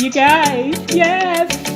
You guys, yes.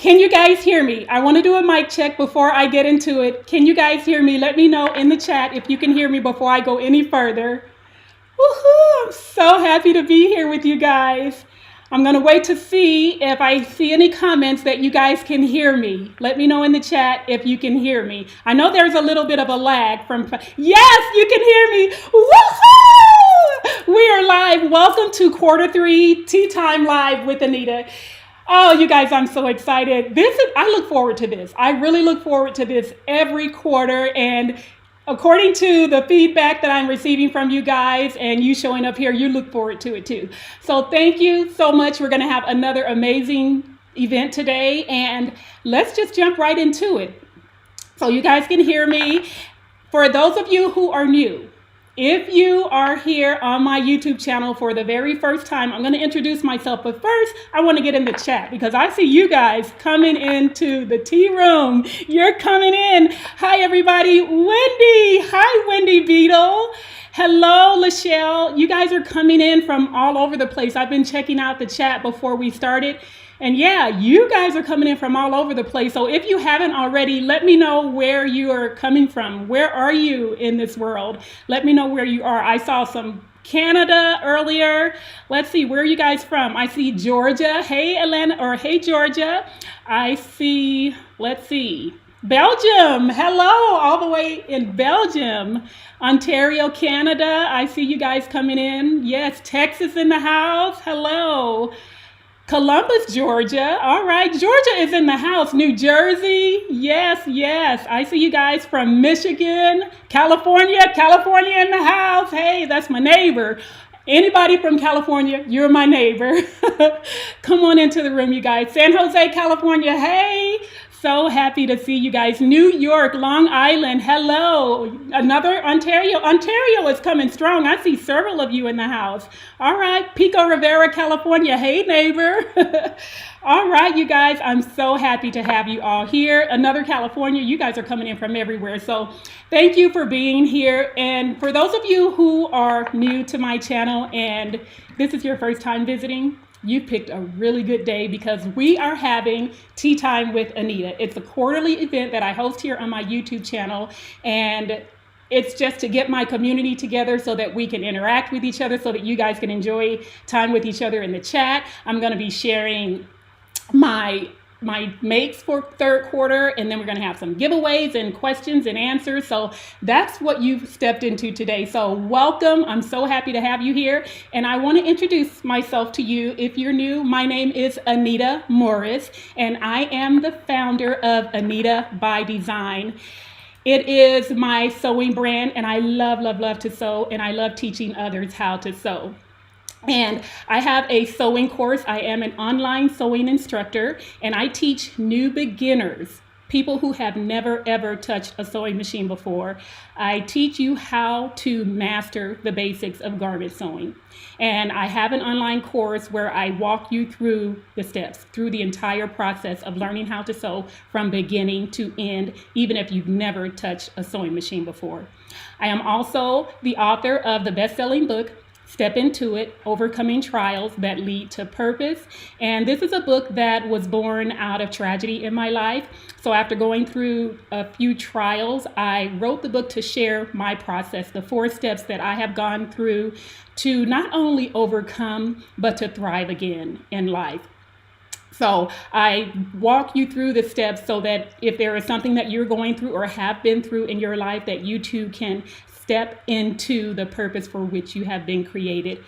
Can you guys hear me? I want to do a mic check before I get into it. Can you guys hear me? Let me know in the chat if you can hear me before I go any further. Woohoo! I'm I'm so happy to be here with you guys. I'm going to wait to see if I see any comments that you guys can hear me. Let me know in the chat if you can hear me. I know there's a little bit of a lag from, yes, you can hear me. Woohoo! We are live. Welcome to Q3 Tea Time Live with Anita. Oh, you guys, I'm so excited. I look forward to this. I really look forward to this every quarter. And according to the feedback that I'm receiving from you guys and you showing up here, you look forward to it too. So thank you so much. We're going to have another amazing event today, and let's just jump right into it. So you guys can hear me. For those of you who are new, if you are here on my YouTube channel for the very first time, I'm going to introduce myself. But first, I want to get in the chat because I see you guys coming into the tea room. You're coming in. Hi, everybody. Wendy. Hi, Wendy Beetle. Hello, Lachelle. You guys are coming in from all over the place. I've been checking out the chat before we started. And yeah, you guys are coming in from all over the place. So if you haven't already, let me know where you are coming from. Where are you in this world? Let me know where you are. I saw some Canada earlier. Let's see, where are you guys from? I see Georgia. Hey, Atlanta, or hey, Georgia. I see, let's see, Belgium. Hello, all the way in Belgium. Ontario, Canada. I see you guys coming in. Yes, Texas in the house. Hello. Columbus, Georgia. All right, Georgia is in the house. New Jersey. Yes, yes. I see you guys from Michigan, California in the house. Hey, that's my neighbor. Anybody from California, you're my neighbor. Come on into the room, you guys. San Jose, California. Hey, so happy to see you guys. New York, Long Island. Hello. Another Ontario. Ontario is coming strong. I see several of you in the house. All right. Pico Rivera, California. Hey, neighbor. All right, you guys. I'm so happy to have you all here. Another California. You guys are coming in from everywhere. So thank you for being here. And for those of you who are new to my channel and this is your first time visiting, you picked a really good day because we are having Tea Time with Anita. It's a quarterly event that I host here on my YouTube channel, and it's just to get my community together so that we can interact with each other, so that you guys can enjoy time with each other in the chat. I'm going to be sharing my makes for third quarter, and then we're going to have some giveaways and questions and answers. So that's what you've stepped into today. So welcome. I'm so happy to have you here. And I want to introduce myself to you. If you're new, my name is Anita Morris, and I am the founder of Anita by Design. It is my sewing brand, and I love, love, love to sew, and I love teaching others how to sew. And I have a sewing course. I am an online sewing instructor, and I teach new beginners, people who have never ever touched a sewing machine before. I teach you how to master the basics of garment sewing. And I have an online course where I walk you through the steps, through the entire process of learning how to sew from beginning to end, even if you've never touched a sewing machine before. I am also the author of the best-selling book, Step Into It, Overcoming Trials That Lead to Purpose. And this is a book that was born out of tragedy in my life. So after going through a few trials, I wrote the book to share my process, the 4 steps that I have gone through to not only overcome, but to thrive again in life. So I walk you through the steps so that if there is something that you're going through or have been through in your life, that you too can step into the purpose for which you have been created.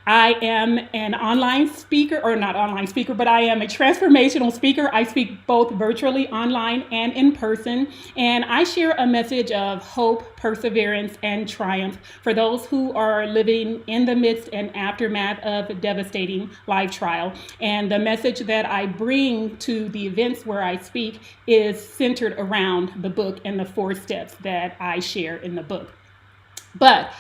I am an online speaker, or not online speaker, but I am a transformational speaker. I speak both virtually, online, and in person. And I share a message of hope, perseverance, and triumph for those who are living in the midst and aftermath of a devastating life trial. And the message that I bring to the events where I speak is centered around the book and the 4 steps that I share in the book. But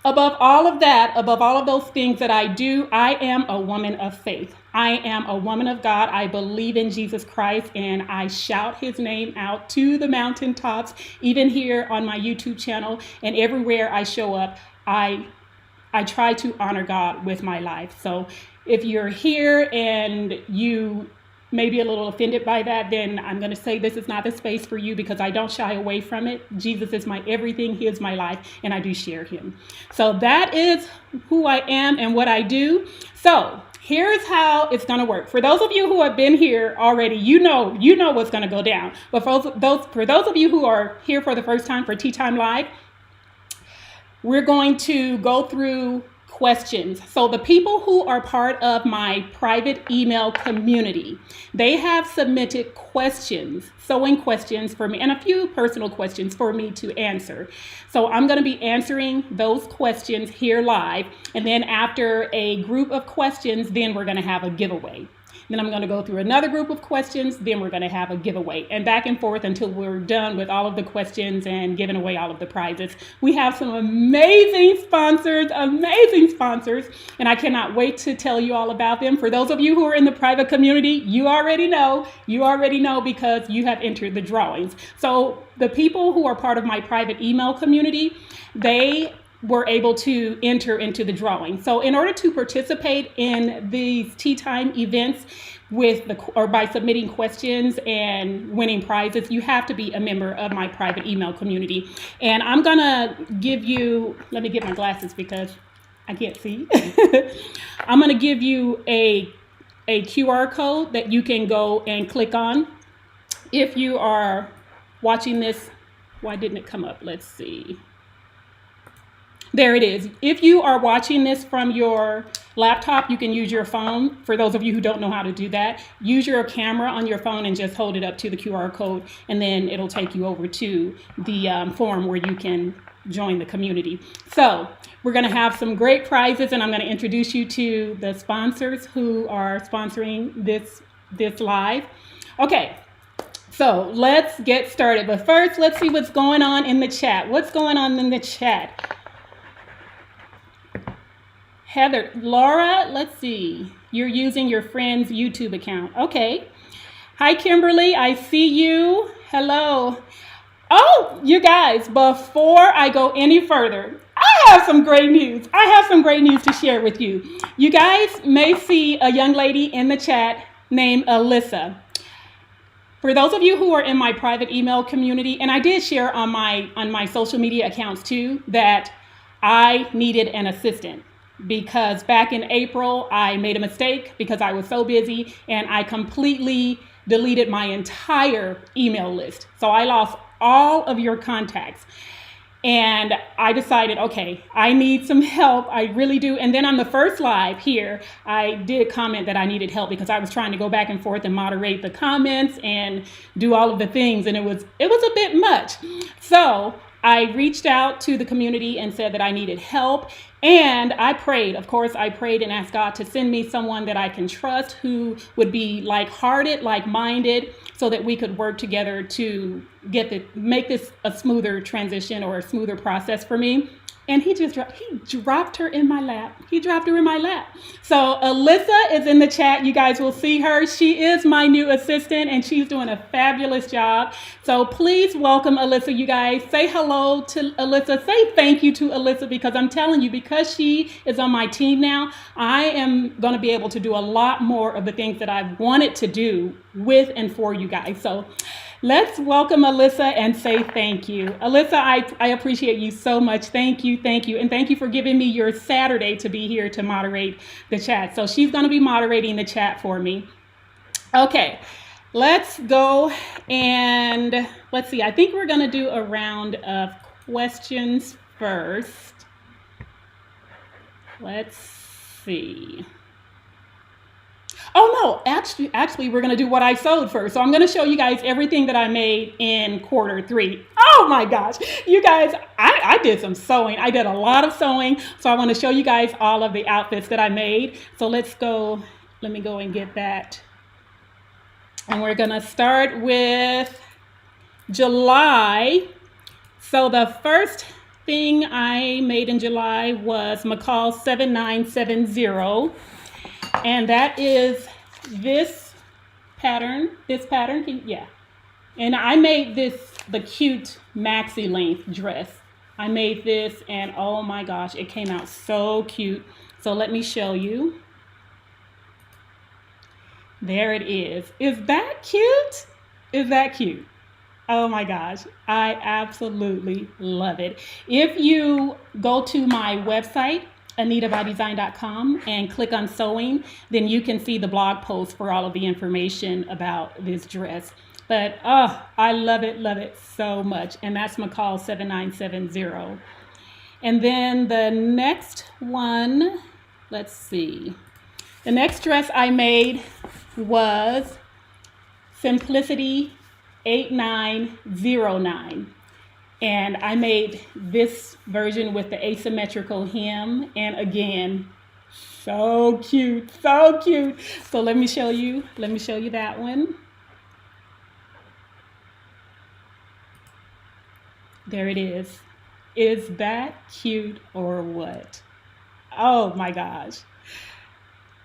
above all of that, above all of those things that I do, I am a woman of faith. I am a woman of God. I believe in Jesus Christ, and I shout his name out to the mountaintops, even here on my YouTube channel, and everywhere I show up, I try to honor God with my life. So if you're here and you maybe a little offended by that, then I'm going to say this is not the space for you, because I don't shy away from it. Jesus is my everything. He is my life, and I do share him. So that is who I am and what I do. So here's how it's going to work. For those of you who have been here already, you know what's going to go down. But for those of you who are here for the first time for Tea Time Live, we're going to go through questions. So the people who are part of my private email community, they have submitted questions, sewing questions for me, and a few personal questions for me to answer. So I'm going to be answering those questions here live. And then after a group of questions, then we're going to have a giveaway. Then I'm going to go through another group of questions. Then we're going to have a giveaway, and back and forth until we're done with all of the questions and giving away all of the prizes. We have some amazing sponsors, and I cannot wait to tell you all about them. For those of you who are in the private community, you already know because you have entered the drawings. So the people who are part of my private email community, they were able to enter into the drawing. So in order to participate in these tea time events by submitting questions and winning prizes, you have to be a member of my private email community. And I'm gonna give you, let me get my glasses because I can't see. I'm gonna give you a QR code that you can go and click on. If you are watching this, why didn't it come up? Let's see. There it is. If you are watching this from your laptop, you can use your phone. For those of you who don't know how to do that, use your camera on your phone and just hold it up to the QR code, and then it'll take you over to the form where you can join the community. So we're going to have some great prizes, and I'm going to introduce you to the sponsors who are sponsoring this live. Okay. So let's get started. But first, let's see what's going on in the chat. What's going on in the chat? Heather, Laura, let's see. You're using your friend's YouTube account. Okay. Hi, Kimberly. I see you. Hello. Oh, you guys, before I go any further, I have some great news. To share with you. You guys may see a young lady in the chat named Alyssa. For those of you who are in my private email community, and I did share on my social media accounts too, that I needed an assistant. Because back in April, I made a mistake because I was so busy, and I completely deleted my entire email list. So I lost all of your contacts. And I decided, okay, I need some help. I really do. And then on the first live here, I did comment that I needed help because I was trying to go back and forth and moderate the comments and do all of the things. And it was a bit much. So I reached out to the community and said that I needed help. And I prayed, of course, and asked God to send me someone that I can trust, who would be like-hearted, like-minded, so that we could work together to make this a smoother transition or a smoother process for me. And he dropped her in my lap. He dropped her in my lap. So Alyssa is in the chat. You guys will see her. She is my new assistant, and she's doing a fabulous job. So please welcome Alyssa, you guys. Say hello to Alyssa. Say thank you to Alyssa, because I'm telling you, because she is on my team now, I am going to be able to do a lot more of the things that I've wanted to do with and for you guys. So let's welcome Alyssa and say thank you. Alyssa, I appreciate you so much. Thank you. And thank you for giving me your Saturday to be here to moderate the chat. So she's going to be moderating the chat for me. Okay, let's go and let's see. I think we're going to do a round of questions first. Let's see. Oh no, actually we're gonna do what I sewed first. So I'm gonna show you guys everything that I made in Q3. Oh my gosh, you guys, I did some sewing. I did a lot of sewing. So I wanna show you guys all of the outfits that I made. So let me go and get that. And we're gonna start with July. So the first thing I made in July was McCall 7970. And that is this pattern, yeah. And I made the cute maxi length dress. I made this, and oh my gosh, it came out so cute. So let me show you. There it is. Is that cute? Is that cute? Oh my gosh, I absolutely love it. If you go to my website, anitabydesign.com, and click on sewing, then you can see the blog post for all of the information about this dress. But oh, I love it so much. And that's McCall 7970. And then the next one, let's see. The next dress I made was Simplicity 8909. And I made this version with the asymmetrical hem. And again, so cute, so cute. So let me show you that one. There it is. Is that cute or what? Oh my gosh.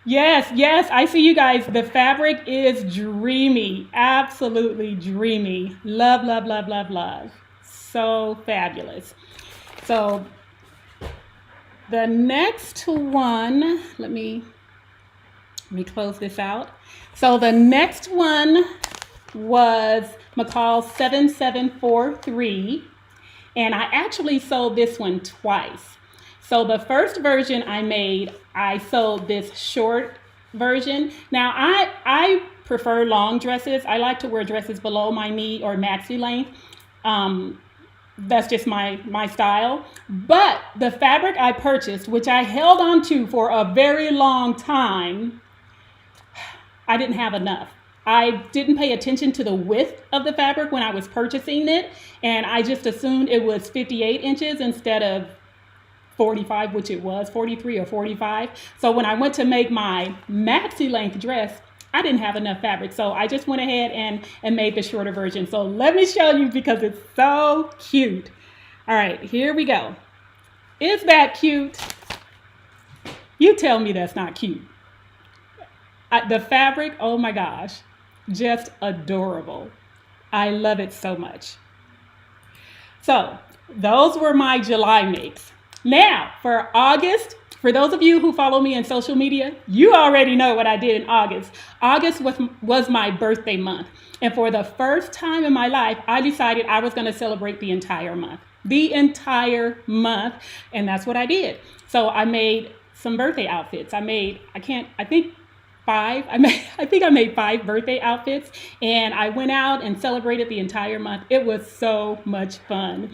Yes, yes, I see you guys. The fabric is dreamy, absolutely dreamy. Love, love, love, love, love. So fabulous. So the next one, let me close this out. So the next one was McCall 7743, and I actually sold this one twice. So the first version I made, I sold this short version. Now I prefer long dresses. I like to wear dresses below my knee or maxi length. That's just my style. But the fabric I purchased, which I held on to for a very long time, I didn't have enough. I didn't pay attention to the width of the fabric when I was purchasing it, and I just assumed it was 58 inches instead of 45, which it was 43 or 45. So when I went to make my maxi length dress, I didn't have enough fabric. So I just went ahead and made the shorter version. So let me show you because it's so cute. All right, here we go. Is that cute? You tell me that's not cute. The fabric, oh my gosh, just adorable. I love it so much. So those were my July makes. Now for August, for those of you who follow me on social media, you already know what I did in August. August was my birthday month. And for the first time in my life, I decided I was going to celebrate the entire month. The entire month. And that's what I did. So I made some birthday outfits. I think I made 5 birthday outfits, and I went out and celebrated the entire month. It was so much fun.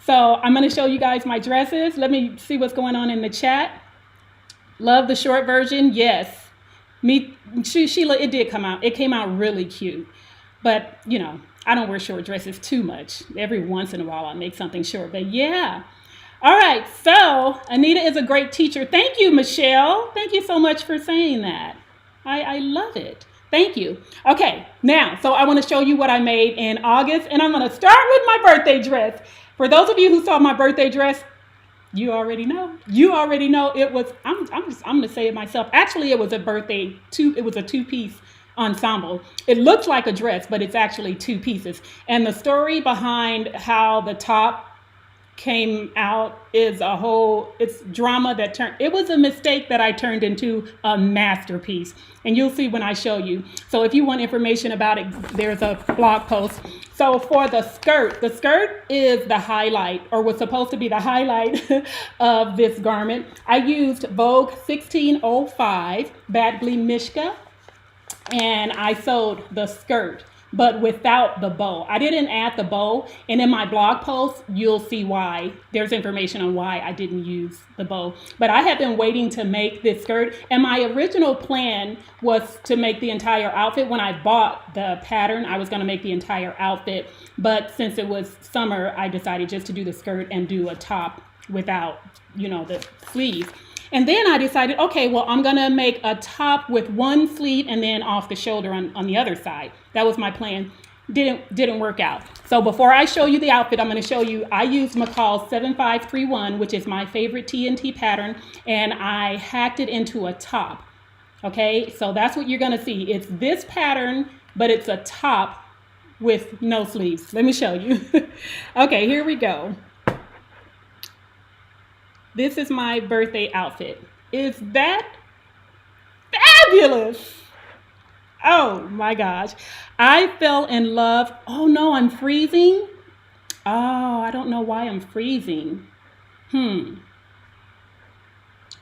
So I'm going to show you guys my dresses. Let me see what's going on in the chat. Love the short version. Yes. Sheila, it did come out. It came out really cute. But, you know, I don't wear short dresses too much. Every once in a while I make something short. But yeah. All right. So Anita is a great teacher. Thank you, Michelle. Thank you so much for saying that. I love it. Thank you. Okay, now, so I want to show you what I made in August, and I'm going to start with my birthday dress. For those of you who saw my birthday dress, you already know. You already know it was, I'm going to say it myself. Actually, it was a two-piece ensemble. It looks like a dress, but it's actually 2 pieces. And the story behind how the top came out is it's drama that it was a mistake that I turned into a masterpiece. And you'll see when I show you. So if you want information about it, there's a blog post. So for the skirt is the highlight, or was supposed to be the highlight of this garment. I used Vogue 1605 Bagley Mishka, and I sewed the skirt, but without the bow. I didn't add the bow, and in my blog post, you'll see why. There's information on why I didn't use the bow. But I have been waiting to make this skirt, and my original plan was to make the entire outfit. When I bought the pattern, I was gonna make the entire outfit, but since it was summer, I decided just to do the skirt and do a top without, the sleeves. And then I decided, okay, well, I'm going to make a top with one sleeve and then off the shoulder on the other side. That was my plan. Didn't work out. So before I show you the outfit, I'm going to show you, I used McCall 7531, which is my favorite TNT pattern, and I hacked it into a top. Okay, so that's what you're going to see. It's this pattern, but it's a top with no sleeves. Let me show you. Okay, here we go. This is my birthday outfit. Is that fabulous? Oh my gosh. I fell in love. Oh no, I'm freezing. Oh, I don't know why I'm freezing. Hmm.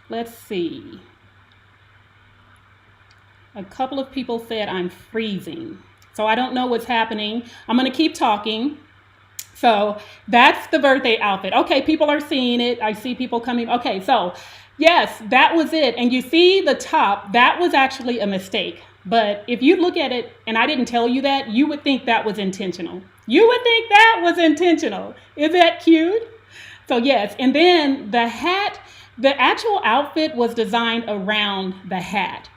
Let's see. A couple of people said I'm freezing. So I don't know what's happening. I'm going to keep talking. So that's the birthday outfit. Okay, people are seeing it. I see people coming. Okay, so yes, that was it. And you see the top, that was actually a mistake. But if you look at it, and I didn't tell you that, you would think that was intentional. You would think that was intentional. Is that cute? So yes, and then the hat, the actual outfit was designed around the hat.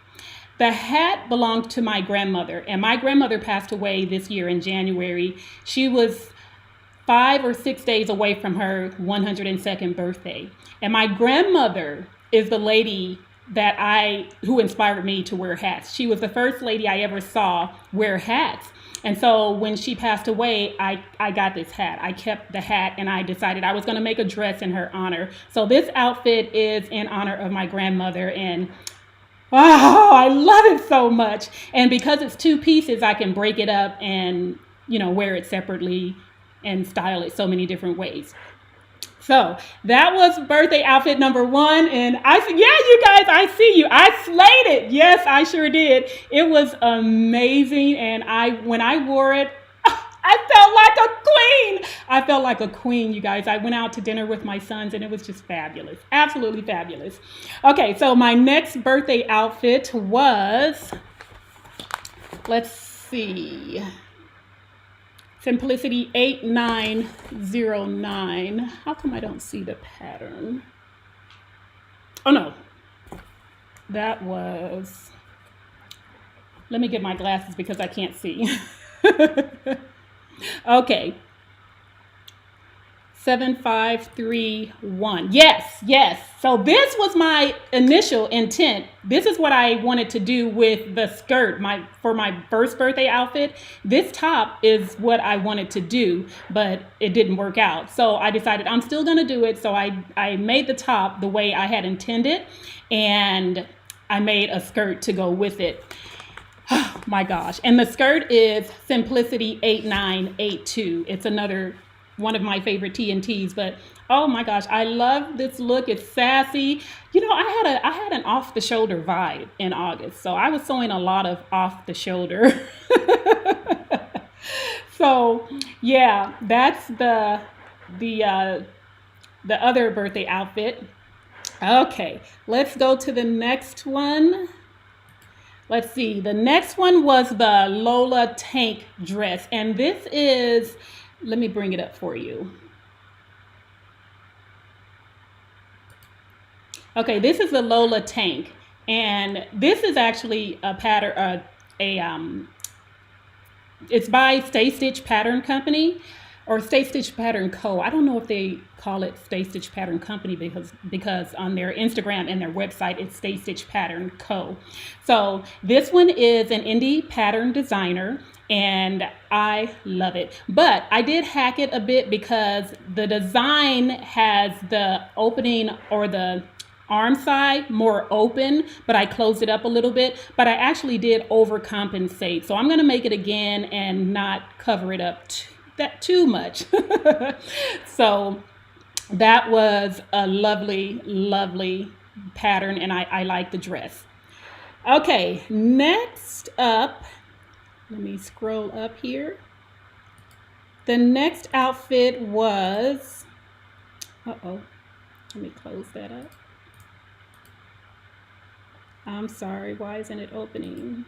The hat belonged to my grandmother, and my grandmother passed away this year in January. She was 5 or 6 days away from her 102nd birthday. And my grandmother is the lady who inspired me to wear hats. She was the first lady I ever saw wear hats. And so when she passed away, I got this hat. I kept the hat, and I decided I was going to make a dress in her honor. So this outfit is in honor of my grandmother, and oh, I love it so much. And because it's 2 pieces, I can break it up and, wear it separately and style it so many different ways. So that was birthday outfit number 1. And I said, yeah, you guys, I see you. I slayed it. Yes, I sure did. It was amazing. And when I wore it, I felt like a queen. I felt like a queen, you guys. I went out to dinner with my sons, and it was just fabulous. Absolutely fabulous. Okay, so my next birthday outfit was, let's see, Simplicity 8909. How come I don't see the pattern? Oh, no. That was, let me get my glasses because I can't see. Okay. 7531. Yes. So this was my initial intent. This is what I wanted to do with the skirt for my first birthday outfit. This top is what I wanted to do, but it didn't work out. So I decided I'm still going to do it. So I made the top the way I had intended, and I made a skirt to go with it. Oh my gosh. And the skirt is Simplicity 8982. It's another one of my favorite TNTs, but oh my gosh, I love this look. It's sassy. I had an off the shoulder vibe in August. So I was sewing a lot of off the shoulder. So yeah, that's the other birthday outfit. Okay, let's go to the next one. Let's see, the next one was the Lola tank dress. And this is, let me bring it up for you. Okay, this is the Lola tank. And this is actually a pattern, it's by Stay Stitch Pattern Company, or Stay Stitch Pattern Co. I don't know if they call it Stay Stitch Pattern Company because on their Instagram and their website, it's Stay Stitch Pattern Co. So this one is an indie pattern designer, and I love it. But I did hack it a bit because the design has the opening, or the arm side more open, but I closed it up a little bit, but I actually did overcompensate. So I'm going to make it again and not cover it up too much. So that was a lovely pattern, and I like the dress. Okay, next up, let me scroll up here. The next outfit was, let me close that up. I'm sorry, why isn't it opening?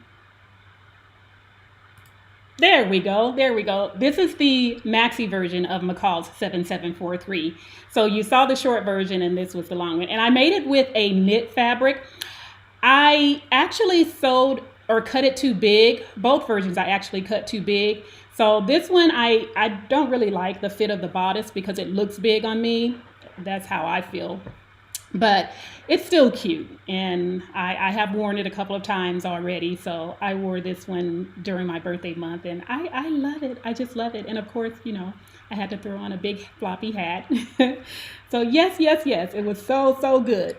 There we go. This is the maxi version of McCall's 7743. So you saw the short version, and this was the long one. And I made it with a knit fabric. I actually sewed or cut it too big. Both versions I actually cut too big. So this one, I don't really like the fit of the bodice because it looks big on me. That's how I feel. But it's still cute, and I have worn it a couple of times already. So I wore this one during my birthday month, and I love it. I just love it. And of course, I had to throw on a big floppy hat. So yes, it was so good.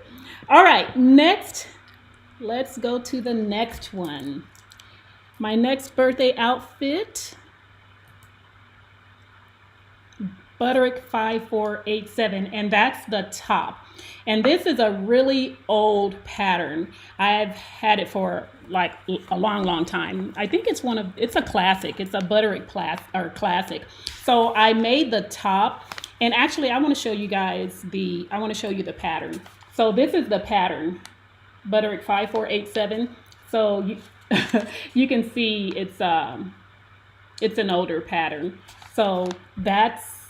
All right, next, let's go to the next one. My next birthday outfit, Butterick 5487, and that's the top. And this is a really old pattern. I've had it for like a long time. I think it's a classic. It's a Butterick classic. So I made the top, and actually I want to show you guys I want to show you the pattern. So this is the pattern, Butterick 5487. So you can see it's an older pattern. So that's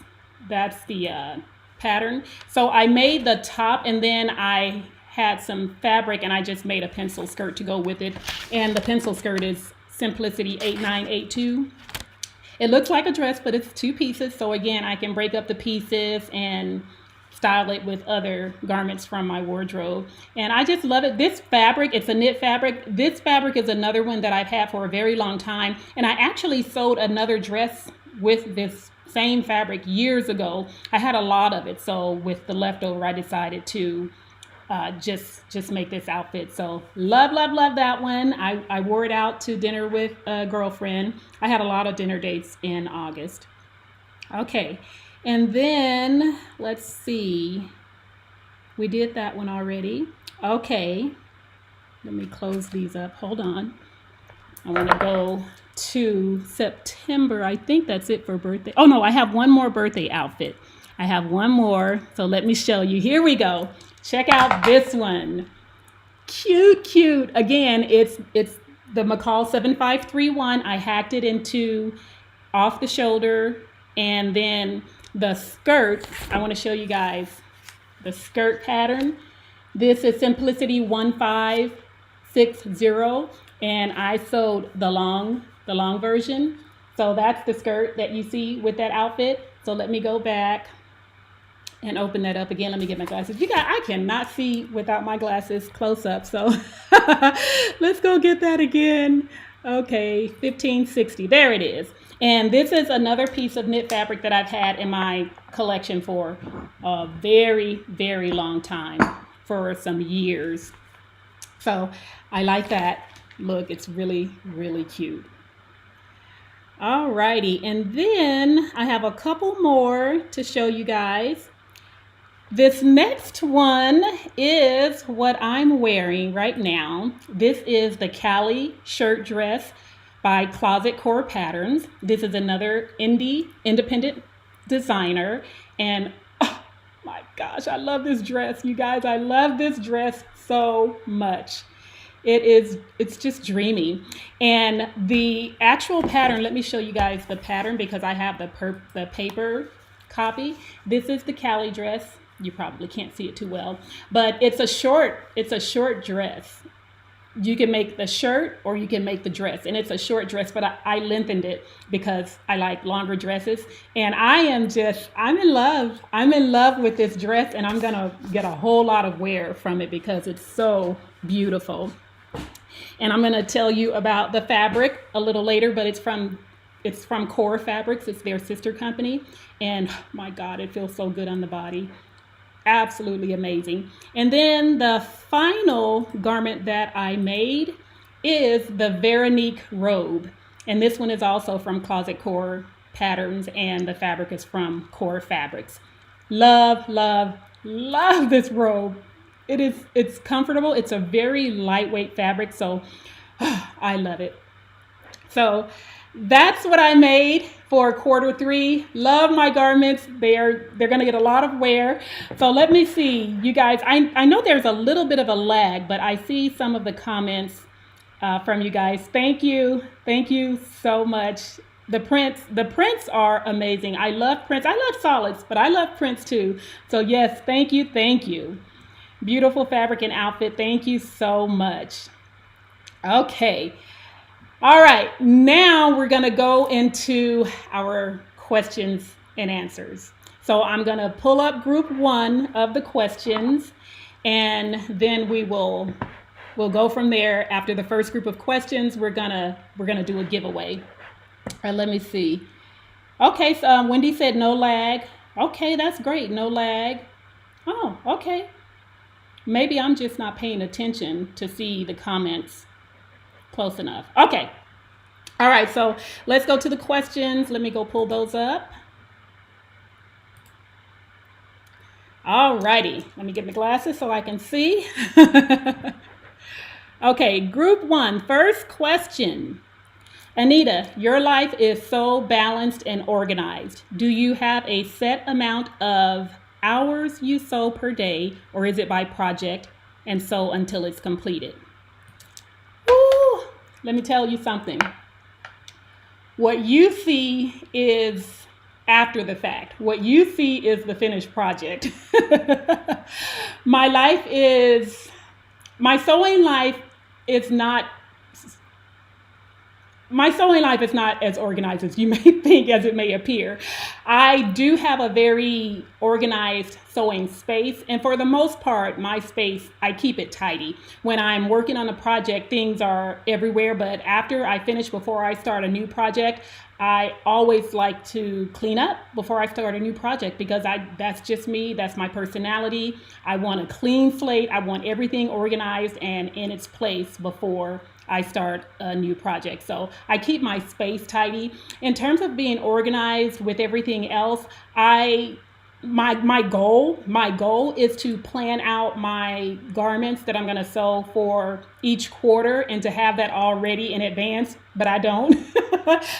the pattern. So I made the top, and then I had some fabric and I just made a pencil skirt to go with it. And the pencil skirt is Simplicity 8982. It looks like a dress, but it's 2 pieces. So again, I can break up the pieces and style it with other garments from my wardrobe. And I just love it. This fabric, it's a knit fabric. This fabric is another one that I've had for a very long time. And I actually sewed another dress with this same fabric years ago. I had a lot of it. So with the leftover, I decided to just make this outfit. So love that one. I wore it out to dinner with a girlfriend. I had a lot of dinner dates in August. Okay. And then let's see, we did that one already. Okay, let me close these up. Hold on. I want to go to September. I think that's it for birthday. Oh no, I have one more birthday outfit. I have one more. So let me show you. Here we go. Check out this one. Cute. Again, it's the McCall 7531. I hacked it into off the shoulder, and then the skirt, I want to show you guys the skirt pattern. This is Simplicity 1560, and I sewed the long version. So that's the skirt that you see with that outfit. So let me go back and open that up again. Let me get my glasses. You guys, I cannot see without my glasses close up. So let's go get that again. Okay, 1560, there it is. And this is another piece of knit fabric that I've had in my collection for a very long time, for some years. So I like that look. It's really cute. Alrighty, and then I have a couple more to show you guys. This next one is what I'm wearing right now. This is the Cali shirt dress by Closet Core Patterns. This is another independent designer. And oh my gosh, I love this dress, you guys. I love this dress so much. It's just dreamy. And the actual pattern, let me show you guys the pattern because I have the paper copy. This is the Cali dress. You probably can't see it too well, but it's a short dress. You can make the shirt or you can make the dress, and it's a short dress, but I lengthened it because I like longer dresses. And I'm in love. I'm in love with this dress, and I'm gonna get a whole lot of wear from it because it's so beautiful. And I'm gonna tell you about the fabric a little later, but it's from Core Fabrics. It's their sister company, and oh my God, it feels so good on the body. Absolutely amazing. And then the final garment that I made is the Veronique robe. And this one is also from Closet Core Patterns, and the fabric is from Core Fabrics. Love this robe. It's comfortable. It's a very lightweight fabric, so I love it. So that's what I made for Q3. Love my garments. They're gonna get a lot of wear. So let me see, you guys. I know there's a little bit of a lag, but I see some of the comments from you guys. Thank you so much. The prints are amazing. I love prints. I love solids, but I love prints too. So yes, thank you. Beautiful fabric and outfit. Thank you so much. Okay. All right, now we're gonna go into our questions and answers. So I'm gonna pull up group 1 of the questions, and then we'll go from there. After the first group of questions, we're gonna do a giveaway. Let me see. Okay, so Wendy said no lag. Okay, that's great, no lag. Oh, okay. Maybe I'm just not paying attention to see the comments close enough. Okay. All right, so let's go to the questions. Let me go pull those up. All righty, let me get my glasses so I can see. Okay, group one, first question. Anita, your life is so balanced and organized. Do you have a set amount of hours you sew per day, or is it by project and sew until it's completed? Woo! Let me tell you something. What you see is after the fact. What you see is the finished project. My sewing life is not as organized as you may think, as it may appear. I do have a very organized sewing space, and for the most part, my space, I keep it tidy. When I'm working on a project, things are everywhere, but after I finish, before I start a new project, I always like to clean up before I start a new project, because that's just me, that's my personality. I want a clean slate. I want everything organized and in its place before I start a new project. So I keep my space tidy. In terms of being organized with everything else, my goal is to plan out my garments that I'm going to sew for each quarter and to have that all ready in advance, but I don't.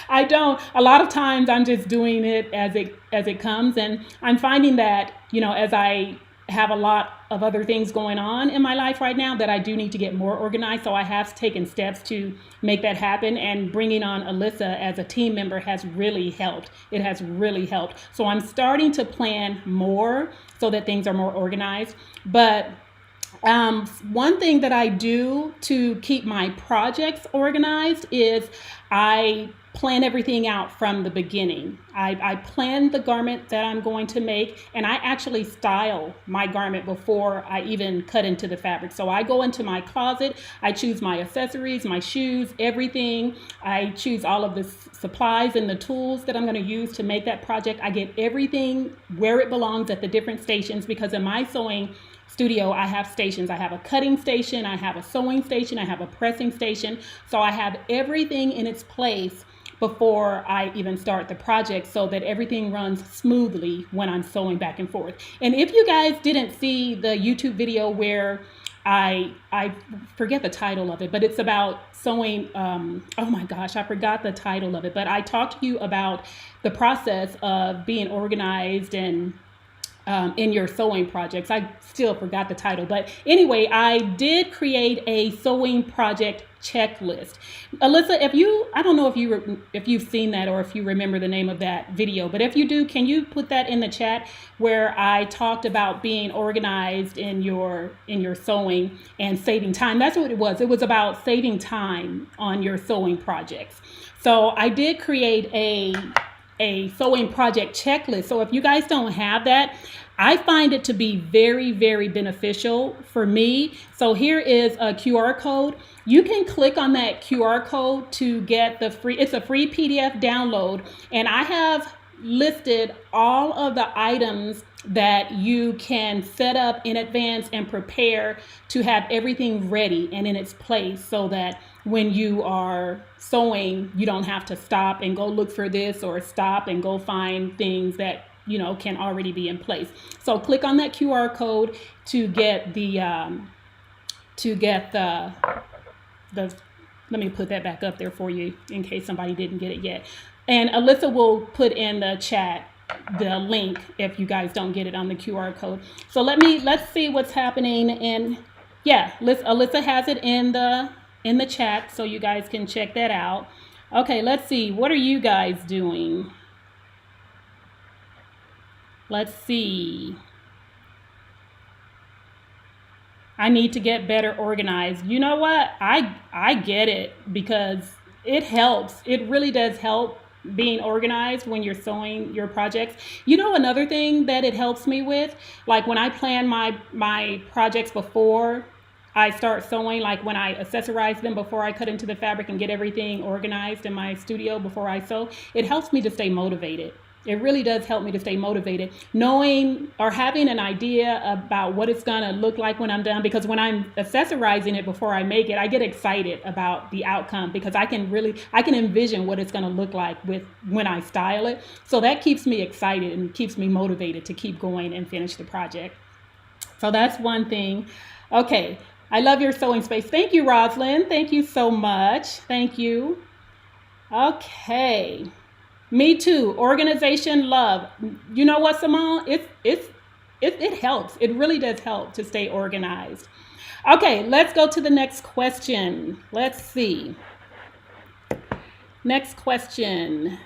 I don't. A lot of times I'm just doing it as it comes, and I'm finding that, as I have a lot of other things going on in my life right now, that I do need to get more organized. So I have taken steps to make that happen, and bringing on Alyssa as a team member has really helped. It has really helped. So I'm starting to plan more so that things are more organized. But one thing that I do to keep my projects organized is I plan everything out from the beginning. I plan the garment that I'm going to make, and I actually style my garment before I even cut into the fabric. So I go into my closet, I choose my accessories, my shoes, everything. I choose all of the supplies and the tools that I'm going to use to make that project. I get everything where it belongs at the different stations, because in my sewing studio, I have stations. I have a cutting station, I have a sewing station, I have a pressing station. So I have everything in its place before I even start the project, so that everything runs smoothly when I'm sewing back and forth. And if you guys didn't see the YouTube video where I forget the title of it, but it's about sewing. Oh my gosh, I forgot the title of it. But I talked to you about the process of being organized and in your sewing projects. I still forgot the title, but anyway, I did create a sewing project checklist. Alyssa, I don't know if you've seen that or if you remember the name of that video, but if you do, can you put that in the chat, where I talked about being organized in your sewing and saving time? That's what it was. It was about saving time on your sewing projects. So I did create a sewing project checklist. So if you guys don't have that, I find it to be very, very beneficial for me. So here is a QR code. You can click on that QR code to get it's a free PDF download. And I have listed all of the items that you can set up in advance and prepare to have everything ready and in its place, so that when you are sewing, you don't have to stop and go look for this, or stop and go find things that can already be in place. So click on that QR code to get the let me put that back up there for you in case somebody didn't get it yet. And Alyssa will put in the chat the link if you guys don't get it on the QR code. So let's see what's happening. And yeah, Alyssa has it in the chat, so you guys can check that out. Okay, let's see. What are you guys doing? Let's see. I need to get better organized. You know what? I get it, because it helps. It really does help being organized when you're sewing your projects. Another thing that it helps me with, like when I plan my projects before I start sewing, like when I accessorize them before I cut into the fabric and get everything organized in my studio before I sew, it helps me to stay motivated. It really does help me to stay motivated, knowing or having an idea about what it's going to look like when I'm done. Because when I'm accessorizing it before I make it, I get excited about the outcome because I can envision what it's going to look like when I style it. So that keeps me excited and keeps me motivated to keep going and finish the project. So that's one thing. Okay. I love your sewing space. Thank you, Roslyn. Thank you so much. Thank you. Okay. Me too. Organization, love. You know what, Simone? It helps. It really does help to stay organized. Okay, let's go to the next question. Let's see. Next question.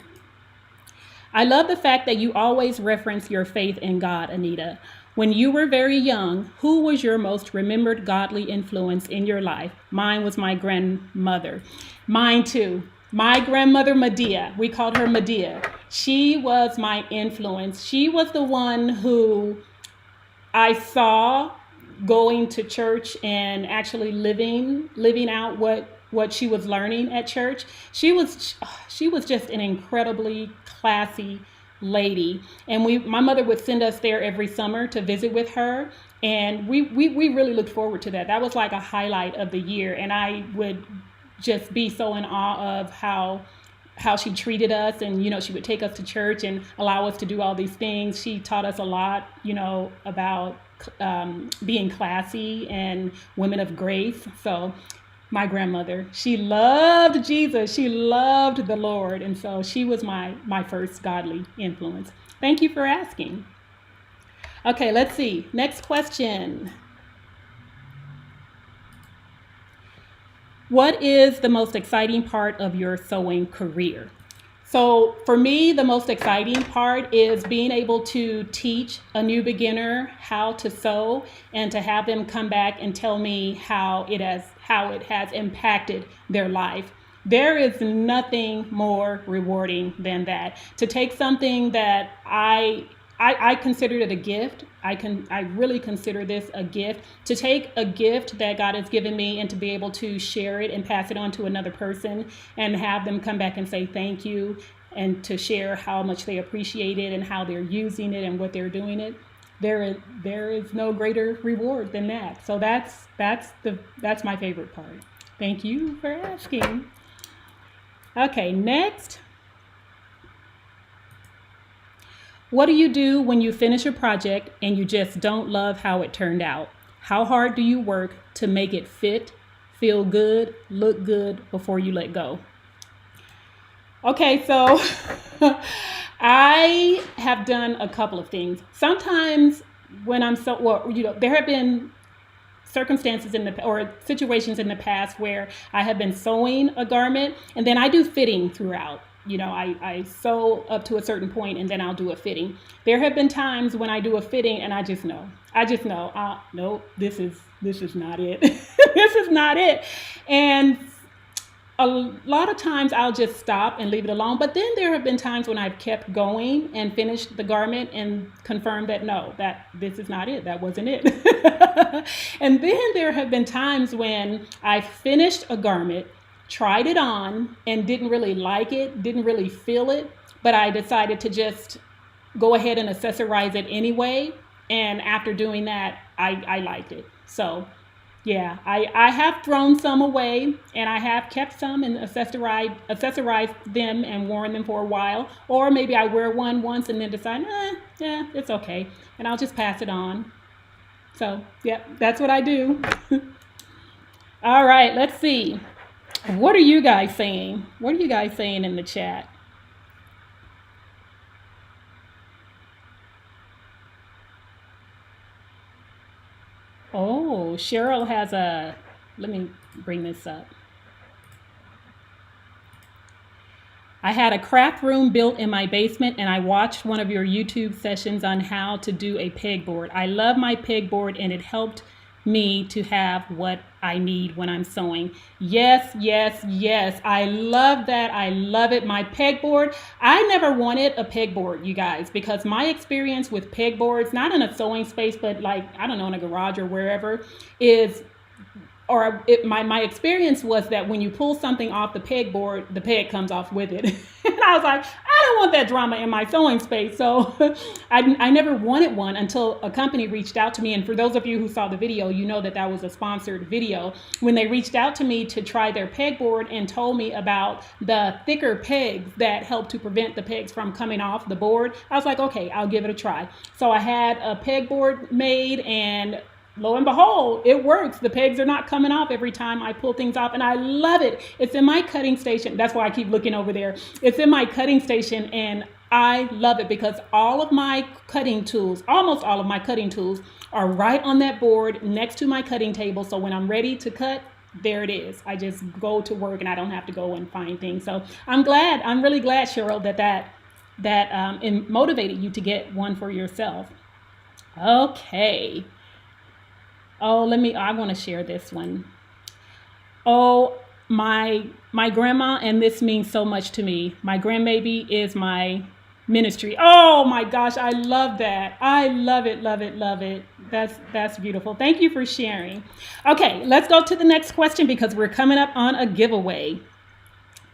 I love the fact that you always reference your faith in God, Anita. When you were very young, who was your most remembered godly influence in your life? Mine was my grandmother. Mine too. My grandmother, Medea, we called her Medea. She was my influence. She was the one who I saw going to church and actually living out what she was learning at church. She was just an incredibly classy lady. And my mother would send us there every summer to visit with her. And we really looked forward to that. That was like a highlight of the year. And I would just be so in awe of how she treated us. And, she would take us to church and allow us to do all these things. She taught us a lot, about being classy and women of grace. So my grandmother, she loved Jesus. She loved the Lord. And so she was my first godly influence. Thank you for asking. Okay, let's see. Next question. What is the most exciting part of your sewing career? So for me, the most exciting part is being able to teach a new beginner how to sew and to have them come back and tell me how it has impacted their life. There is nothing more rewarding than that. To take something that I consider it a gift. I really consider this a gift. To take a gift that God has given me and to be able to share it and pass it on to another person and have them come back and say thank you and to share how much they appreciate it and how they're using it and what they're doing it. There is no greater reward than that. So that's my favorite part. Thank you for asking. Okay, next. What do you do when you finish a project and you just don't love how it turned out? How hard do you work to make it fit, feel good, look good before you let go? Okay, so I have done a couple of things. Sometimes when there have been circumstances or situations in the past where I have been sewing a garment and then I do fitting throughout. I sew up to a certain point and then I'll do a fitting. There have been times when I do a fitting and I just know, no, this is not it. This is not it. And a lot of times I'll just stop and leave it alone. But then there have been times when I've kept going and finished the garment and confirmed that no, that this is not it. That wasn't it. And then there have been times when I finished a garment, tried it on and didn't really like it, didn't really feel it, but I decided to just go ahead and accessorize it anyway. And after doing that, I liked it. So yeah, I have thrown some away and I have kept some and accessorized them and worn them for a while. Or maybe I wear one once and then decide, yeah, it's okay. And I'll just pass it on. So yeah, that's what I do. All right, let's see. What are you guys saying? What are you guys saying in the chat? Oh, Cheryl has let me bring this up. I had a craft room built in my basement and I watched one of your YouTube sessions on how to do a pegboard. I love my pegboard and it helped me to have what I need when I'm sewing. Yes, yes, yes. I love that. I love it. My pegboard. I never wanted a pegboard, you guys, because my experience with pegboards, not in a sewing space, but like, I don't know, in a garage or wherever, my experience was that when you pull something off the pegboard, the peg comes off with it. And I was like, I don't want that drama in my sewing space. So I never wanted one until a company reached out to me. And for those of you who saw the video, you know that that was a sponsored video. When they reached out to me to try their pegboard and told me about the thicker pegs that help to prevent the pegs from coming off the board, I was like, okay, I'll give it a try. So I had a pegboard made, and lo and behold, it works. The pegs are not coming off every time I pull things off, and I love it. It's in my cutting station. That's why I keep looking over there. It's in my cutting station, and I love it because all of my cutting tools, almost all of my cutting tools, are right on that board next to my cutting table. So when I'm ready to cut, there it is. I just go to work and I don't have to go and find things. So I'm really glad, Cheryl, that motivated you to get one for yourself. Okay. Oh, I want to share this one. Oh, my grandma, and this means so much to me. My grandbaby is my ministry. Oh my gosh, I love that. I love it, love it, love it. That's beautiful. Thank you for sharing. Okay, let's go to the next question because we're coming up on a giveaway.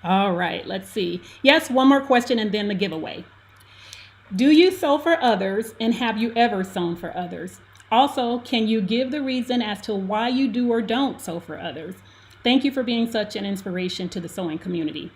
All right, let's see. Yes, one more question and then the giveaway. Do you sew for others, and have you ever sewn for others? Also, can you give the reason as to why you do or don't sew for others? Thank you for being such an inspiration to the sewing community.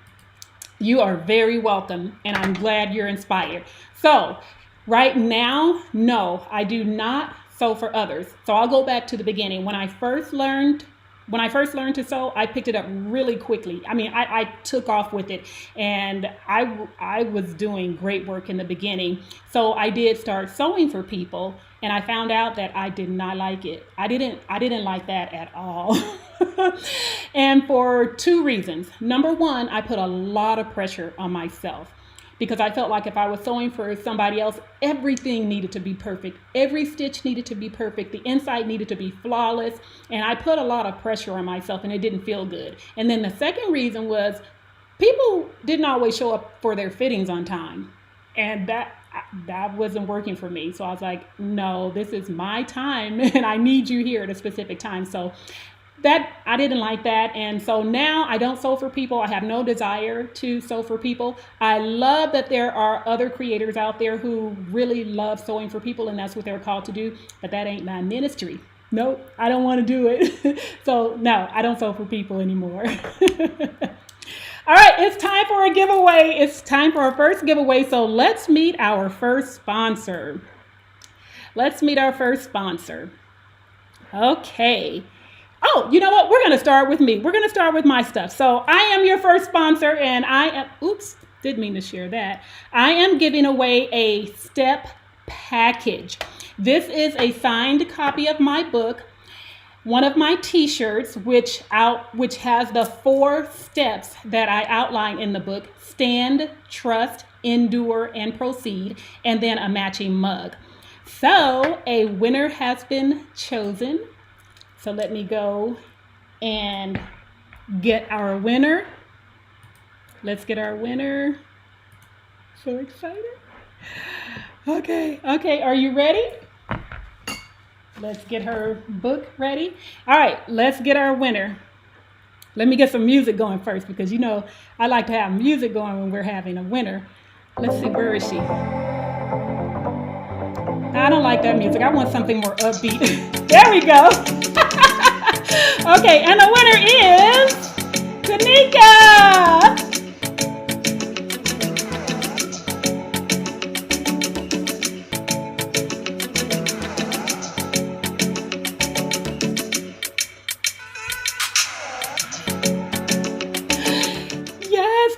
You are very welcome, and I'm glad you're inspired. So, right now, no, I do not sew for others. So I'll go back to the beginning. When I first learned to sew, I picked it up really quickly. I mean, I took off with it, and I was doing great work in the beginning. So I did start sewing for people, and I found out that I did not like it. I didn't like that at all. And for two reasons. Number one, I put a lot of pressure on myself, because I felt like if I was sewing for somebody else, everything needed to be perfect. Every stitch needed to be perfect. The inside needed to be flawless. And I put a lot of pressure on myself, and it didn't feel good. And then the second reason was people didn't always show up for their fittings on time. And that wasn't working for me. So I was like, no, this is my time and I need you here at a specific time. So that I didn't like that. And so now I don't sew for people. I have no desire to sew for people. I love that there are other creators out there who really love sewing for people, and that's what they're called to do. But that ain't my ministry. Nope, I don't want to do it. So no, I don't sew for people anymore. All right, it's time for a giveaway. It's time for our first giveaway. So let's meet our first sponsor. Okay. Oh, you know what? We're going to start with me. We're going to start with my stuff. So I am your first sponsor, and didn't mean to share that. I am giving away a step package. This is a signed copy of my book, one of my t-shirts, which has the 4 steps that I outline in the book: stand, trust, endure, and proceed, and then a matching mug. So a winner has been chosen. So let me go and get our winner. Let's get our winner. So excited. Okay, are you ready? Let's get her book ready. All right, let's get our winner. Let me get some music going first, because you know I like to have music going when we're having a winner. Let's see, where is she? I don't like that music. I want something more upbeat. There we go. Okay, and the winner is Tanika.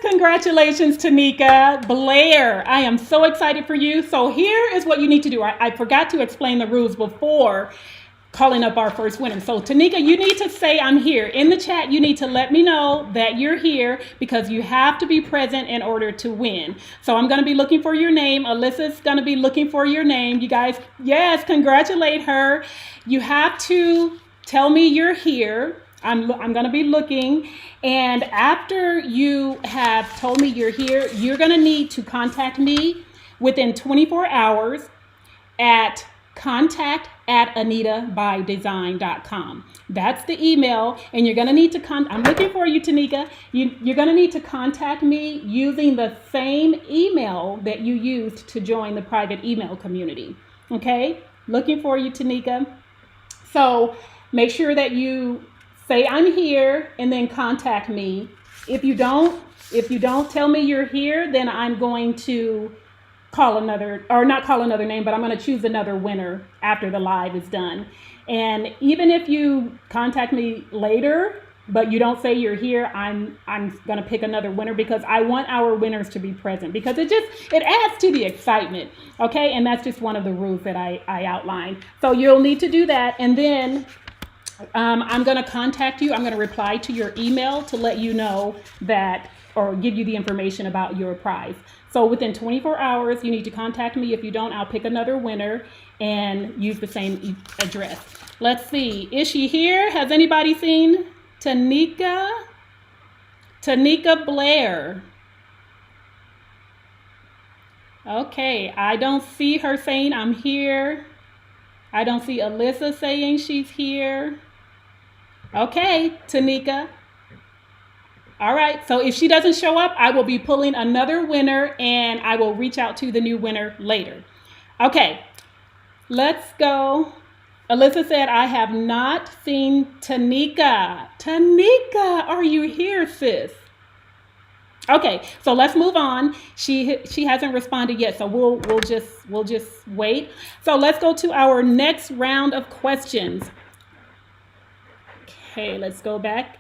Congratulations, Tanika. Blair, I am so excited for you. So here is what you need to do. I forgot to explain the rules before calling up our first winner. So Tanika, you need to say I'm here. In the chat, you need to let me know that you're here, because you have to be present in order to win. So I'm going to be looking for your name. Alyssa's going to be looking for your name. You guys, yes, congratulate her. You have to tell me you're here. I'm going to be looking. And after you have told me you're here, you're going to need to contact me within 24 hours at contact@anitabydesign.com. That's the email, and you're gonna need to I'm looking for you, Tanika. You're gonna need to contact me using the same email that you used to join the private email community. Okay, looking for you, Tanika. So make sure that you say I'm here and then contact me. If you don't tell me you're here, then I'm going to not call another name, but I'm going to choose another winner after the live is done. And even if you contact me later, but you don't say you're here, I'm going to pick another winner, because I want our winners to be present, because it adds to the excitement. Okay. And that's just one of the rules that I outlined. So you'll need to do that. And then I'm going to contact you. I'm going to reply to your email to let you know that, or give you the information about your prize. So within 24 hours, you need to contact me. If you don't, I'll pick another winner and use the same address. Let's see. Is she here? Has anybody seen Tanika? Tanika Blair. Okay. I don't see her saying I'm here. I don't see Alyssa saying she's here. Okay, Tanika. All right, so if she doesn't show up, I will be pulling another winner, and I will reach out to the new winner later. Okay, let's go. Alyssa said, I have not seen Tanika. Tanika, are you here, sis? Okay, so let's move on. She hasn't responded yet, so we'll just wait. So let's go to our next round of questions. Okay, let's go back.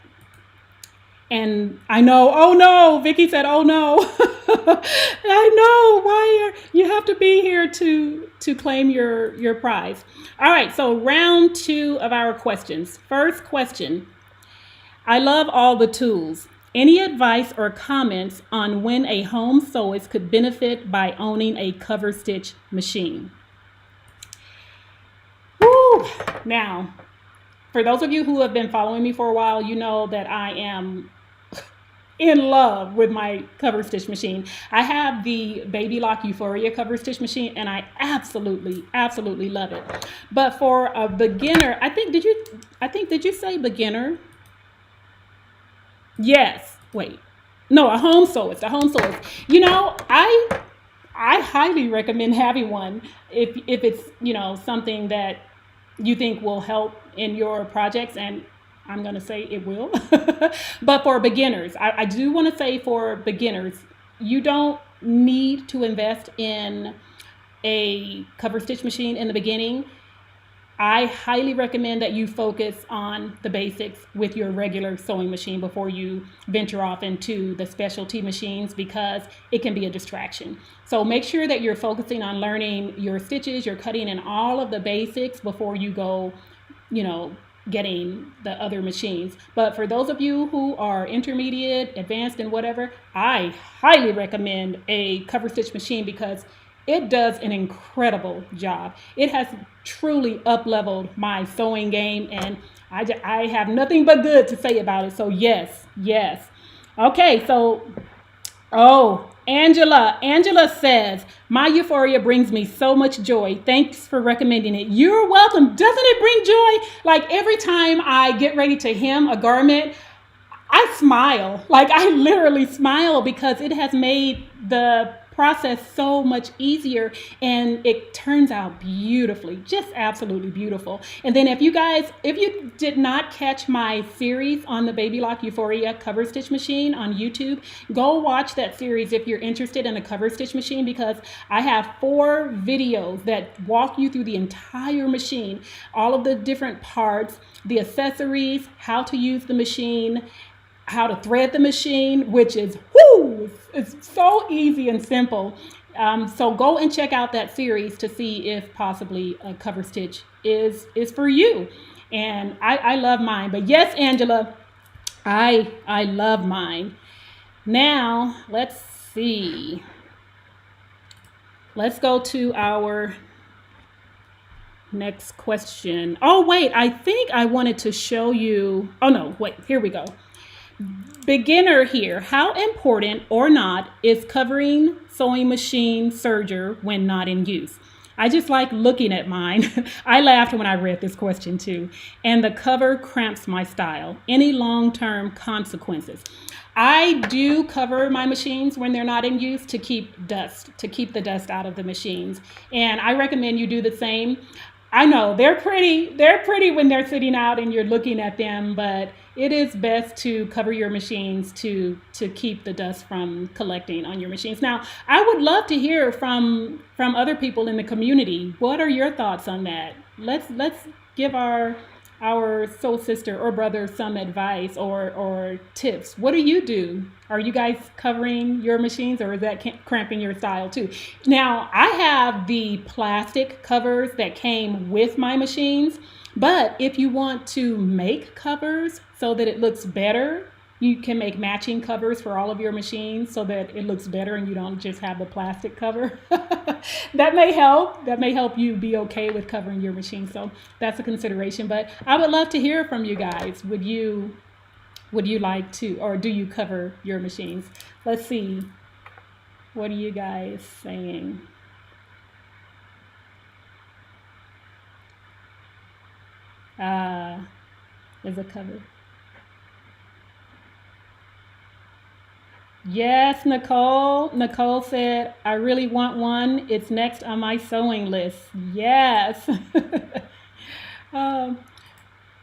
And I know, oh no, Vicky said, oh no. I know, you have to be here to claim your prize. All right, so round 2 of our questions. First question, I love all the tools. Any advice or comments on when a home sewist could benefit by owning a cover stitch machine? Woo! Now, for those of you who have been following me for a while, you know that I am in love with my cover stitch machine. I have the Baby Lock Euphoria cover stitch machine, and I absolutely love it. But for a beginner, did you say beginner? Yes. Wait. No, a home sewist. You know, I highly recommend having one if it's, something that you think will help in your projects, and I'm going to say it will. But for beginners, I do want to say for beginners, you don't need to invest in a cover stitch machine in the beginning. I highly recommend that you focus on the basics with your regular sewing machine before you venture off into the specialty machines, because it can be a distraction. So make sure that you're focusing on learning your stitches, your cutting, and all of the basics before you go, getting the other machines. But for those of you who are intermediate, advanced, and whatever, I highly recommend a cover stitch machine, because it does an incredible job. It has truly up-leveled my sewing game, and I have nothing but good to say about it. So yes. Okay, so, Angela says, my Euphoria brings me so much joy. Thanks for recommending it. You're welcome. Doesn't it bring joy? Like every time I get ready to hem a garment, I smile. Like I literally smile, because it has made the process so much easier, and it turns out beautifully, just absolutely beautiful. And then if you did not catch my series on the Baby Lock Euphoria cover stitch machine on YouTube, go watch that series if you're interested in a cover stitch machine, because I have 4 videos that walk you through the entire machine, all of the different parts, the accessories, how to use the machine, how to thread the machine, which is, it's so easy and simple. So go and check out that series to see if possibly a cover stitch is for you. And I love mine. But yes, Angela, I love mine. Now, let's see. Let's go to our next question. Oh, wait, I think I wanted to show you. Oh, no, wait, here we go. Beginner here. How important or not is covering sewing machine serger when not in use? I just like looking at mine. I laughed when I read this question too. And the cover cramps my style. Any long-term consequences? I do cover my machines when they're not in use to keep the dust out of the machines. And I recommend you do the same. I know they're pretty when they're sitting out and you're looking at them, but it is best to cover your machines to keep the dust from collecting on your machines. Now, I would love to hear from other people in the community. What are your thoughts on that? Let's give our soul sister or brother some advice or tips. What do you do? Are you guys covering your machines, or is that cramping your style too? Now, I have the plastic covers that came with my machines, but if you want to make covers so that it looks better, you can make matching covers for all of your machines so that it looks better and you don't just have the plastic cover. That may help. That may help you be okay with covering your machine. So that's a consideration. But I would love to hear from you guys. Would you like to, or do you cover your machines? Let's see. What are you guys saying? Is a cover. Yes, Nicole. Nicole said, I really want one. It's next on my sewing list. Yes.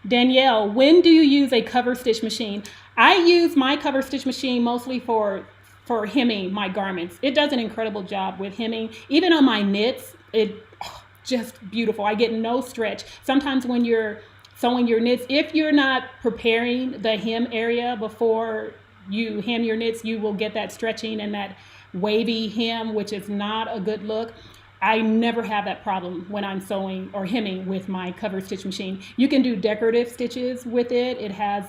Danielle, when do you use a cover stitch machine? I use my cover stitch machine mostly for hemming my garments. It does an incredible job with hemming. Even on my knits, just beautiful. I get no stretch. Sometimes when you're sewing your knits, if you're not preparing the hem area before you hem your knits, you will get that stretching and that wavy hem, which is not a good look. I never have that problem when I'm sewing or hemming with my cover stitch machine. You can do decorative stitches with it. It has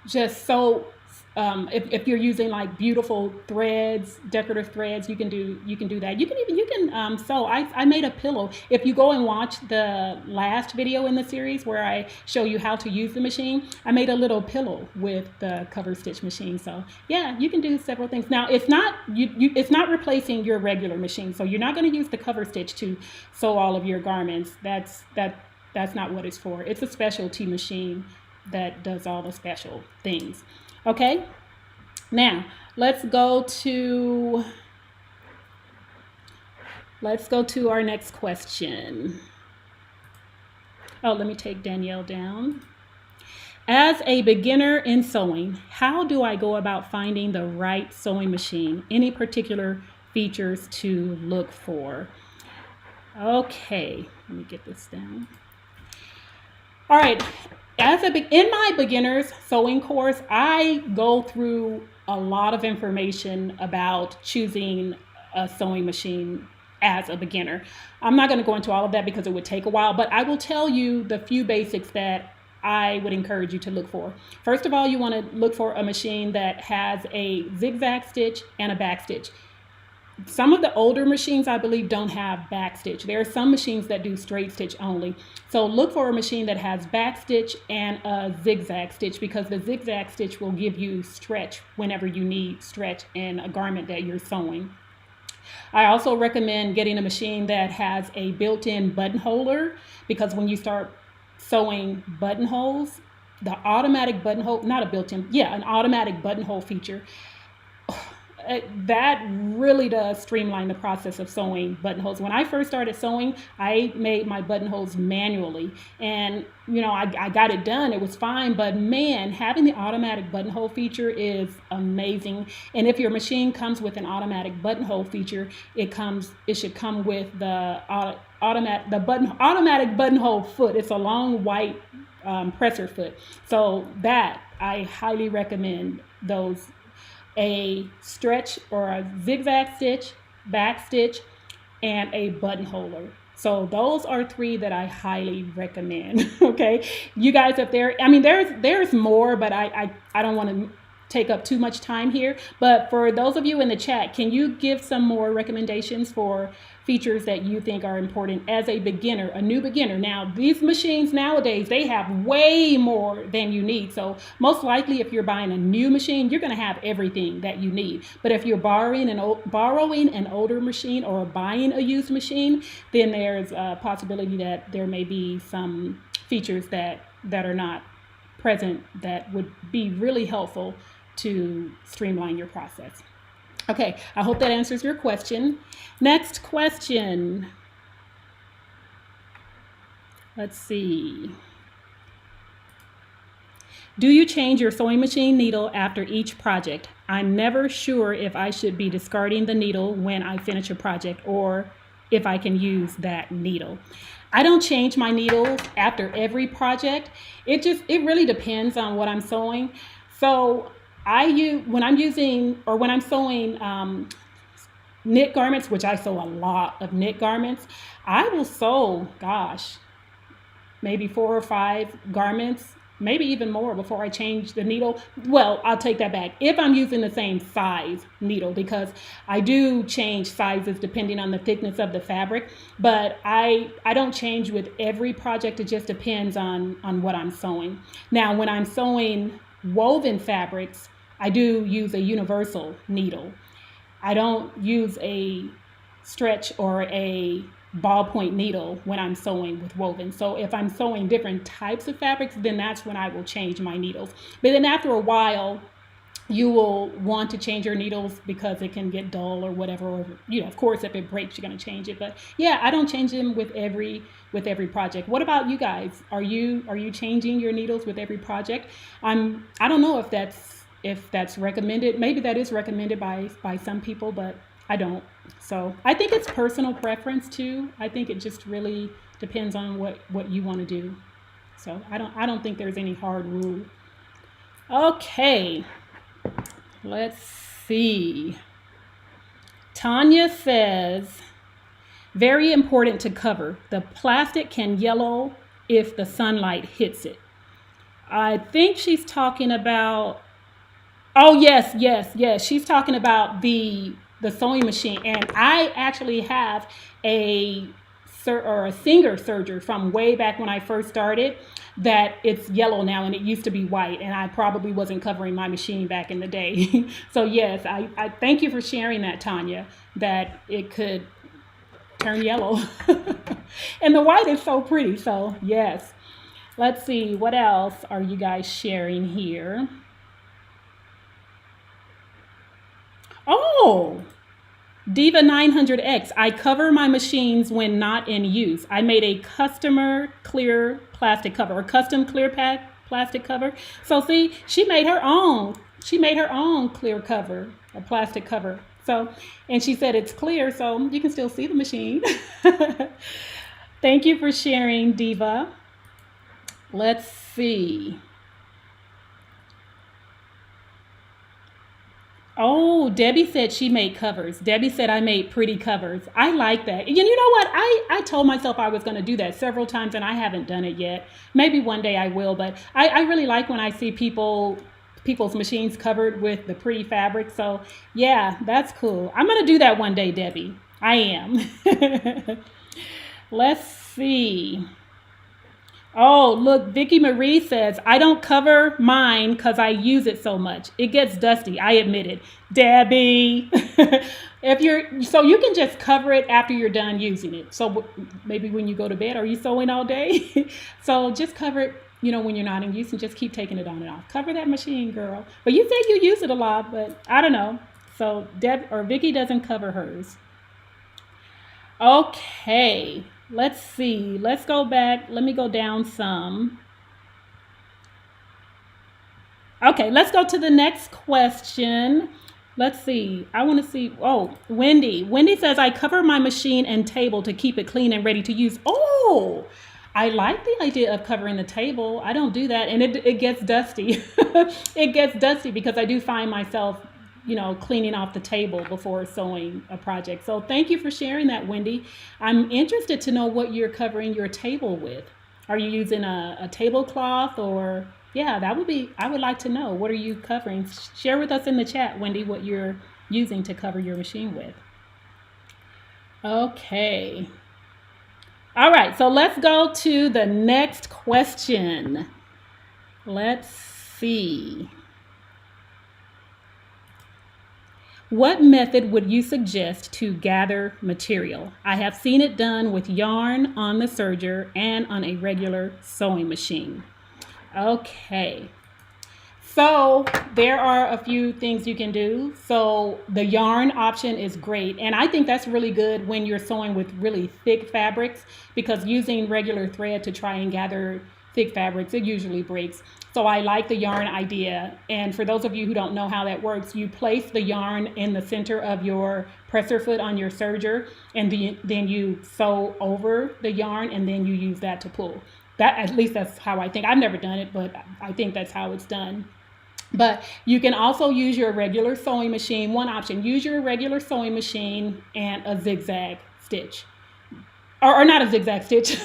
just so if you're using like beautiful threads, decorative threads, you can do that. You can sew. I made a pillow. If you go and watch the last video in the series where I show you how to use the machine, I made a little pillow with the cover stitch machine. So yeah, you can do several things. Now it's not it's not replacing your regular machine. So you're not going to use the cover stitch to sew all of your garments. That's not what it's for. It's a specialty machine that does all the special things. Okay, now let's go to our next question. Oh, let me take Danielle down. As a beginner in sewing, how do I go about finding the right sewing machine? Any particular features to look for? Okay, let me get this down. All right. In my beginner's sewing course, I go through a lot of information about choosing a sewing machine as a beginner. I'm not going to go into all of that because it would take a while, but I will tell you the few basics that I would encourage you to look for. First of all, you want to look for a machine that has a zigzag stitch and a back stitch. Some of the older machines, I believe, don't have back stitch. There are some machines that do straight stitch only. So look for a machine that has back stitch and a zigzag stitch, because the zigzag stitch will give you stretch whenever you need stretch in a garment that you're sewing. I also recommend getting a machine that has a built-in buttonholer, because when you start sewing buttonholes, the automatic buttonhole, not a built-in, yeah, an automatic buttonhole feature, that really does streamline the process of sewing buttonholes. When I first started sewing, I made my buttonholes manually, and I got it done. It was fine, but man, having the automatic buttonhole feature is amazing. And if your machine comes with an automatic buttonhole feature, it should come with the automatic buttonhole foot. It's a long white presser foot. So that I highly recommend those. A stretch or a zigzag stitch, back stitch, and a buttonholer. So those are three that I highly recommend. Okay, you guys, if there's more, but I don't want to take up too much time here. But for those of you in the chat, can you give some more recommendations for features that you think are important as a beginner, a new beginner. Now, these machines nowadays, they have way more than you need. So most likely if you're buying a new machine, you're going to have everything that you need. But if you're borrowing an older machine or buying a used machine, then there's a possibility that there may be some features that are not present that would be really helpful to streamline your process. Okay, I hope that answers your question. Next question. Let's see. Do you change your sewing machine needle after each project? I'm never sure if I should be discarding the needle when I finish a project or if I can use that needle. I don't change my needles after every project. It really depends on what I'm sewing. So when I'm sewing knit garments, which I sew a lot of knit garments, I will sew, maybe 4 or 5 garments, maybe even more before I change the needle. Well, I'll take that back. If I'm using the same size needle, because I do change sizes depending on the thickness of the fabric, but I don't change with every project. It just depends on what I'm sewing. Now, when I'm sewing woven fabrics, I do use a universal needle. I don't use a stretch or a ballpoint needle when I'm sewing with woven. So if I'm sewing different types of fabrics, then that's when I will change my needles. But then after a while, you will want to change your needles because it can get dull or whatever, or, of course, if it breaks, you're going to change it. But yeah, I don't change them with every project. What about you guys? Are you changing your needles with every project? I don't know if that's recommended. Maybe that is recommended by some people, but I don't. So I think it's personal preference too. I think it just really depends on what you want to do. So I don't think there's any hard rule. Okay, let's see. Tanya says, very important to cover. The plastic can yellow if the sunlight hits it. I think she's talking about, oh yes. She's talking about the sewing machine, and I actually have a Singer SERGER from way back when I first started that it's yellow now, and it used to be white, and I probably wasn't covering my machine back in the day. So yes, I thank you for sharing that, Tanya, that it could turn yellow. And the white is so pretty, so yes. Let's see, what else are you guys sharing here? Oh, Diva 900X, I cover my machines when not in use. I made a custom clear plastic cover. So see, she made her own clear cover, a plastic cover. So, and she said it's clear, so you can still see the machine. Thank you for sharing, Diva. Let's see. Oh, Debbie said she made covers. Debbie said I made pretty covers. I like that. And you know what? I told myself I was going to do that several times, and I haven't done it yet. Maybe one day I will, but I really like when I see people's machines covered with the pretty fabric. So yeah, that's cool. I'm going to do that one day, Debbie. I am. Let's see. Oh, look, Vicky Marie says, I don't cover mine because I use it so much. It gets dusty. I admit it. Debbie, so you can just cover it after you're done using it. So maybe when you go to bed, are you sewing all day? So just cover it, when you're not in use, and just keep taking it on and off. Cover that machine, girl. But you said you use it a lot, but I don't know. So Vicky doesn't cover hers. Okay. Let's see. Let's go back. Let me go down some. Okay, let's go to the next question. Let's see. I want to see. Oh, Wendy. Wendy says, I cover my machine and table to keep it clean and ready to use. Oh, I like the idea of covering the table. I don't do that, and it gets dusty. It gets dusty because I do find myself cleaning off the table before sewing a project. So thank you for sharing that, Wendy. I'm interested to know what you're covering your table with. Are you using a tablecloth, or I would like to know, what are you covering? Share with us in the chat, Wendy, what you're using to cover your machine with. Okay. All right, so let's go to the next question. Let's see. What method would you suggest to gather material? I have seen it done with yarn on the serger and on a regular sewing machine. Okay. So there are a few things you can do. So the yarn option is great. And I think that's really good when you're sewing with really thick fabrics, because using regular thread to try and gather thick fabrics, it usually breaks. So I like the yarn idea. And for those of you who don't know how that works, you place the yarn in the center of your presser foot on your serger, and then you sew over the yarn, and then you use that to pull. That, at least that's how I think. I've never done it, but I think that's how it's done. But you can also use your regular sewing machine. One option, use your regular sewing machine and a zigzag stitch. Or not a zigzag stitch,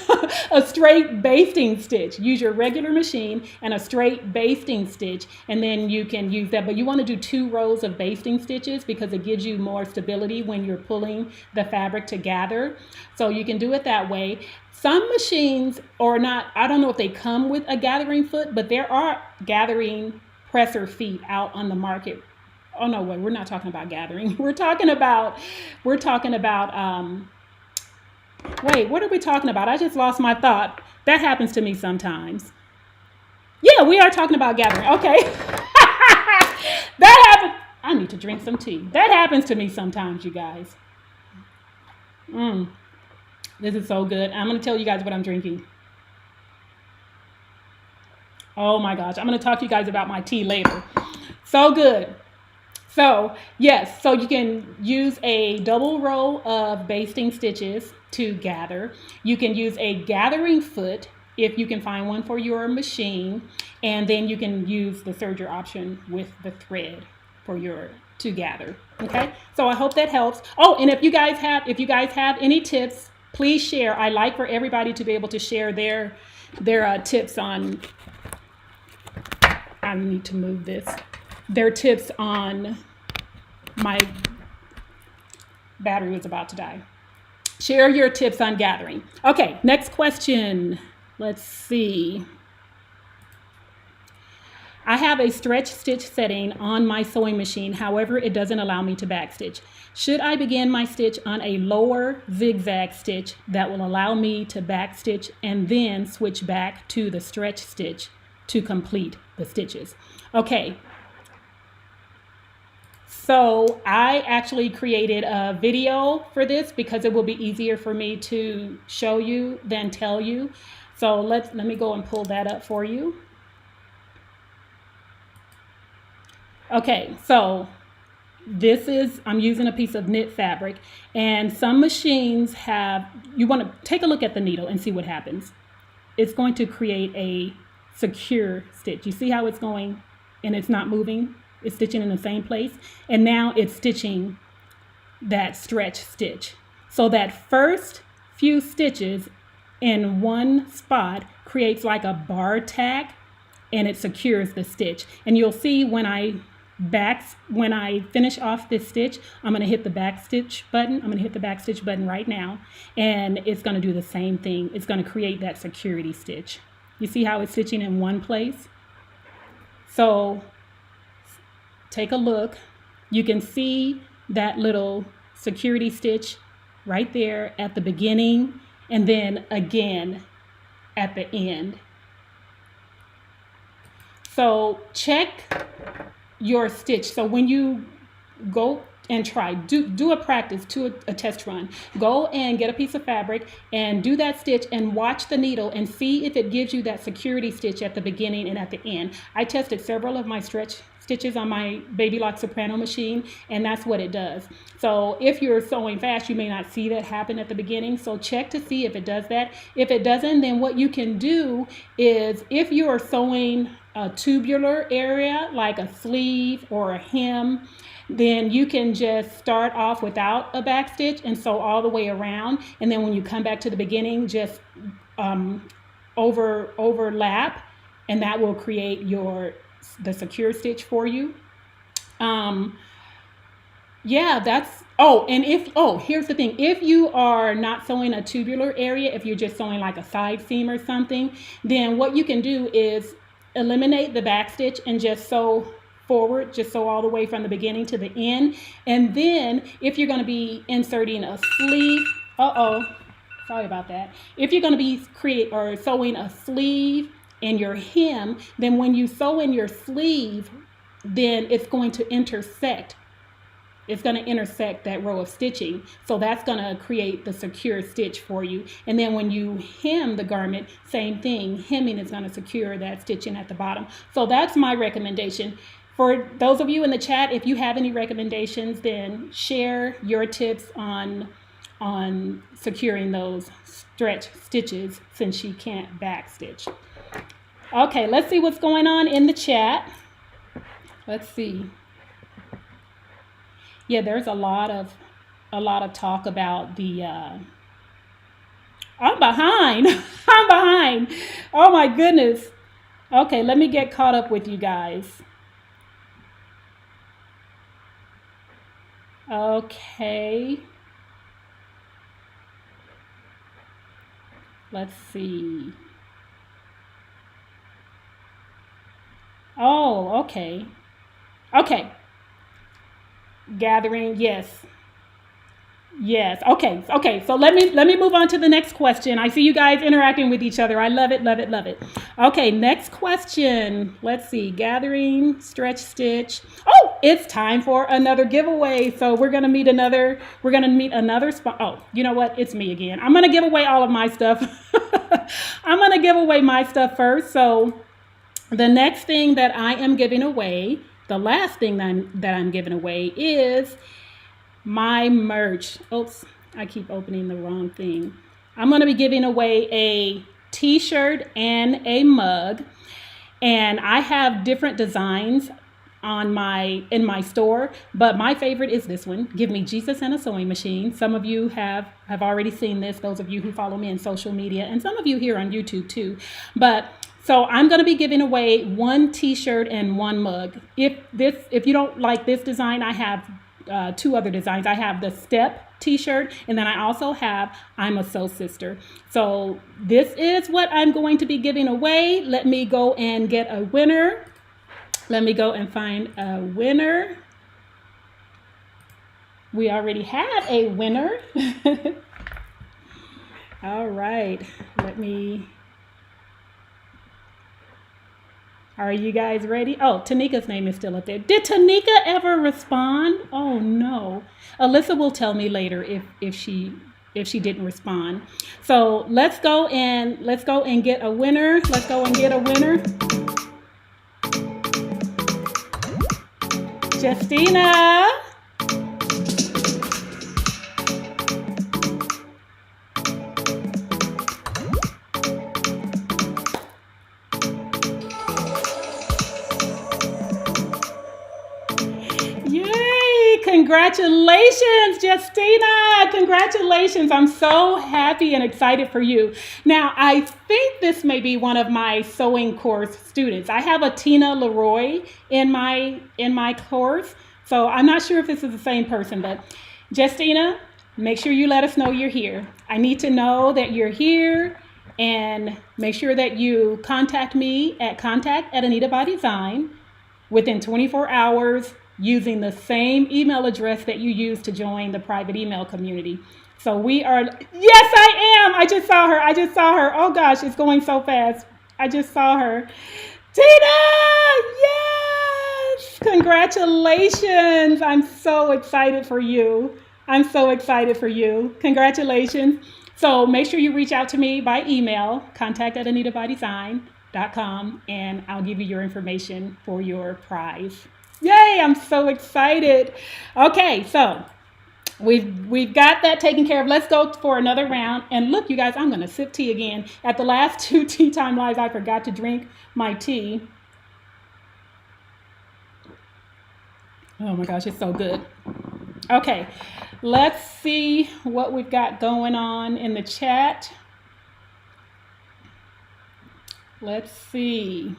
a straight basting stitch. Use your regular machine and a straight basting stitch, and then you can use that. But you want to do 2 rows of basting stitches because it gives you more stability when you're pulling the fabric to gather. So you can do it that way. Some machines, or not, I don't know if they come with a gathering foot, but there are gathering presser feet out on the market. Oh no, wait, we're not talking about gathering. We're talking about wait, what are we talking about? I just lost my thought. That happens to me sometimes. Yeah, we are talking about gathering. Okay. That happens. I need to drink some tea. That happens to me sometimes, you guys. This is so good. I'm going to tell you guys what I'm drinking. Oh my gosh, I'm going to talk to you guys about my tea later. So good. So yes, so you can use a double row of basting stitches to gather. You can use a gathering foot if you can find one for your machine, and then you can use the serger option with the thread for your to gather. Okay, so I hope that helps. Oh, and if you guys have any tips, please share. I like for everybody to be able to share their tips on. I need to move this. Their tips on, my battery was about to die. Share your tips on gathering. Okay, next question. Let's see. I have a stretch stitch setting on my sewing machine. However, it doesn't allow me to backstitch. Should I begin my stitch on a lower zigzag stitch that will allow me to backstitch and then switch back to the stretch stitch to complete the stitches? Okay. So I actually created a video for this because it will be easier for me to show you than tell you. So let me go and pull that up for you. Okay, so this is, I'm using a piece of knit fabric, and some machines have, you want to take a look at the needle and see what happens. It's going to create a secure stitch. You see how it's going and it's not moving? It's stitching in the same place, and now it's stitching that stretch stitch. So that first few stitches in one spot creates like a bar tack, and it secures the stitch. And you'll see when I finish off this stitch, I'm going to hit the back stitch button. I'm going to hit the back stitch button right now, and it's going to do the same thing. It's going to create that security stitch. You see how it's stitching in one place? So take a look. You can see that little security stitch right there at the beginning, and then again at the end. So check your stitch. So when you go and try, do a practice, a test run. Go and get a piece of fabric and do that stitch and watch the needle and see if it gives you that security stitch at the beginning and at the end. I tested several of my stretch stitches on my Baby Lock Soprano machine, and that's what it does. So if you're sewing fast, you may not see that happen at the beginning. So check to see if it does that. If it doesn't, then what you can do is, if you are sewing a tubular area like a sleeve or a hem, then you can just start off without a back stitch and sew all the way around, and then when you come back to the beginning, just overlap, and that will create the secure stitch for you. Yeah, Oh, and here's the thing. If you are not sewing a tubular area, if you're just sewing like a side seam or something, then what you can do is eliminate the back stitch and just sew forward, just sew all the way from the beginning to the end. And then if you're going to be inserting a sleeve, sorry about that. If you're going to be sewing a sleeve in your hem, then when you sew in your sleeve, then it's going to intersect. It's going to intersect that row of stitching. So that's going to create the secure stitch for you. And then when you hem the garment, same thing. Hemming is going to secure that stitching at the bottom. So that's my recommendation. For those of you in the chat, if you have any recommendations, then share your tips on securing those stretch stitches since she can't back stitch. Okay, let's see what's going on in the chat. Let's see. Yeah, there's a lot of talk about the I'm behind. I'm behind. Oh my goodness. Okay, let me get caught up with you guys. Okay. Let's see. Oh, okay. Okay. Gathering, yes. Yes. Okay. So let me move on to the next question. I see you guys interacting with each other. I love it, love it, love it. Okay, next question. Let's see. Gathering, stretch stitch. Oh, it's time for another giveaway. So we're gonna meet another spot. Oh, you know what? It's me again. I'm gonna give away all of my stuff. I'm gonna give away my stuff first. So the next thing that I am giving away, the last thing that I'm giving away is my merch. Oops, I keep opening the wrong thing. I'm going to be giving away a t-shirt and a mug, and I have different designs in my store, but my favorite is this one. Give me Jesus and a sewing machine. Some of you have already seen this, those of you who follow me in social media, and some of you here on YouTube too. So I'm going to be giving away one t-shirt and one mug. If you don't like this design, I have two other designs. I have the step t-shirt, and then I also have I'm a Sew Sister. So this is what I'm going to be giving away. Let me go and get a winner. Let me go and find a winner. We already had a winner. All right, are you guys ready? Oh, Tanika's name is still up there. Did Tanika ever respond? Oh no. Alyssa will tell me later if she didn't respond. So let's go and get a winner. Let's go and get a winner. Justina. Congratulations, Justina. Congratulations. I'm so happy and excited for you. Now, I think this may be one of my sewing course students. I have a Tina Leroy in my course, so I'm not sure if this is the same person, but Justina, make sure you let us know you're here. I need to know that you're here, and make sure that you contact me at contact@Anita by Design within 24 hours. Using the same email address that you use to join the private email community. So we are, yes, I am. I just saw her. Oh gosh, it's going so fast. I just saw her. Tina, yes, congratulations. I'm so excited for you. Congratulations. So make sure you reach out to me by email, contact@AnitaByDesign.com, and I'll give you your information for your prize. Yay, I'm so excited. Okay, so we've got that taken care of. Let's go for another round. And look, you guys, I'm going to sip tea again. At the last 2 tea time lives, I forgot to drink my tea. Oh my gosh, it's so good. Okay, let's see what we've got going on in the chat. Let's see.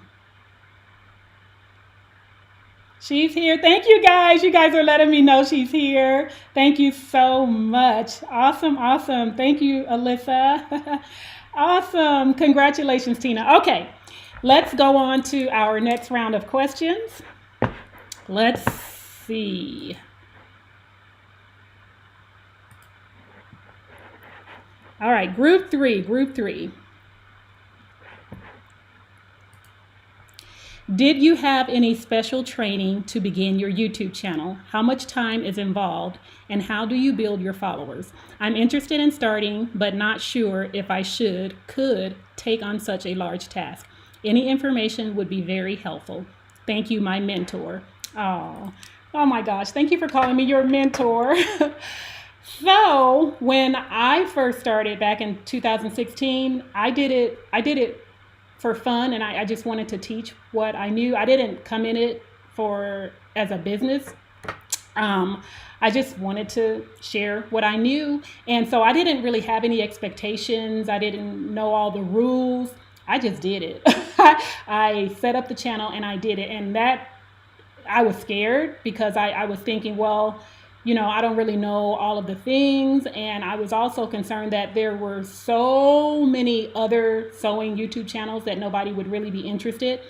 She's here. Thank you guys. You guys are letting me know she's here. Thank you so much. Awesome, awesome. Thank you, Alyssa. Awesome. Congratulations, Tina. Okay, let's go on to our next round of questions. Let's see. All right, group three. Did you have any special training to begin your YouTube channel? How much time is involved, and how do you build your followers? I'm interested in starting, but not sure if I could take on such a large task. Any information would be very helpful. Thank you, my mentor. Oh my gosh, thank you for calling me your mentor. So when I first started back in 2016, I did it for fun, and I just wanted to teach what I knew. I didn't come in it as a business. I just wanted to share what I knew. And so I didn't really have any expectations. I didn't know all the rules. I just did it. I set up the channel and I did it. And that I was scared because I was thinking, well, I don't really know all of the things. And I was also concerned that there were so many other sewing YouTube channels that nobody would really be interested.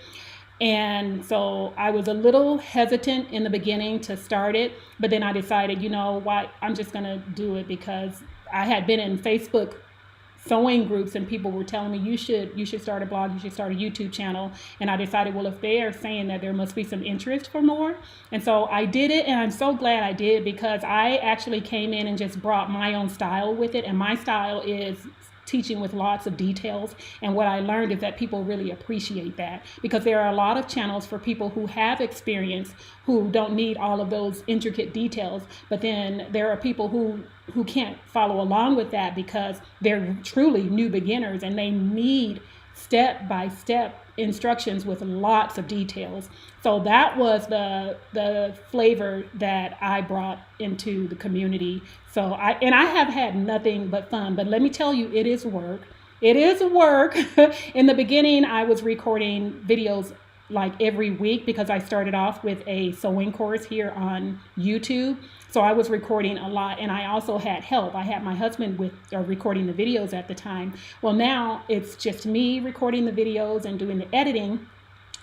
And so I was a little hesitant in the beginning to start it, but then I decided, you know what, I'm just going to do it because I had been in Facebook sewing groups and people were telling me you should start a blog, you should start a YouTube channel. And I decided, well, if they are saying that, there must be some interest for more. And so I did it, and I'm so glad I did because I actually came in and just brought my own style with it. And my style is teaching with lots of details. And what I learned is that people really appreciate that because there are a lot of channels for people who have experience who don't need all of those intricate details. But then there are people who can't follow along with that because they're truly new beginners and they need step-by-step instructions with lots of details. So that was the flavor that I brought into the community. So I have had nothing but fun, but let me tell you, it is work. It is work. In the beginning, I was recording videos like every week because I started off with a sewing course here on YouTube. So I was recording a lot, and I also had help. I had my husband recording the videos at the time. Well, now it's just me recording the videos and doing the editing.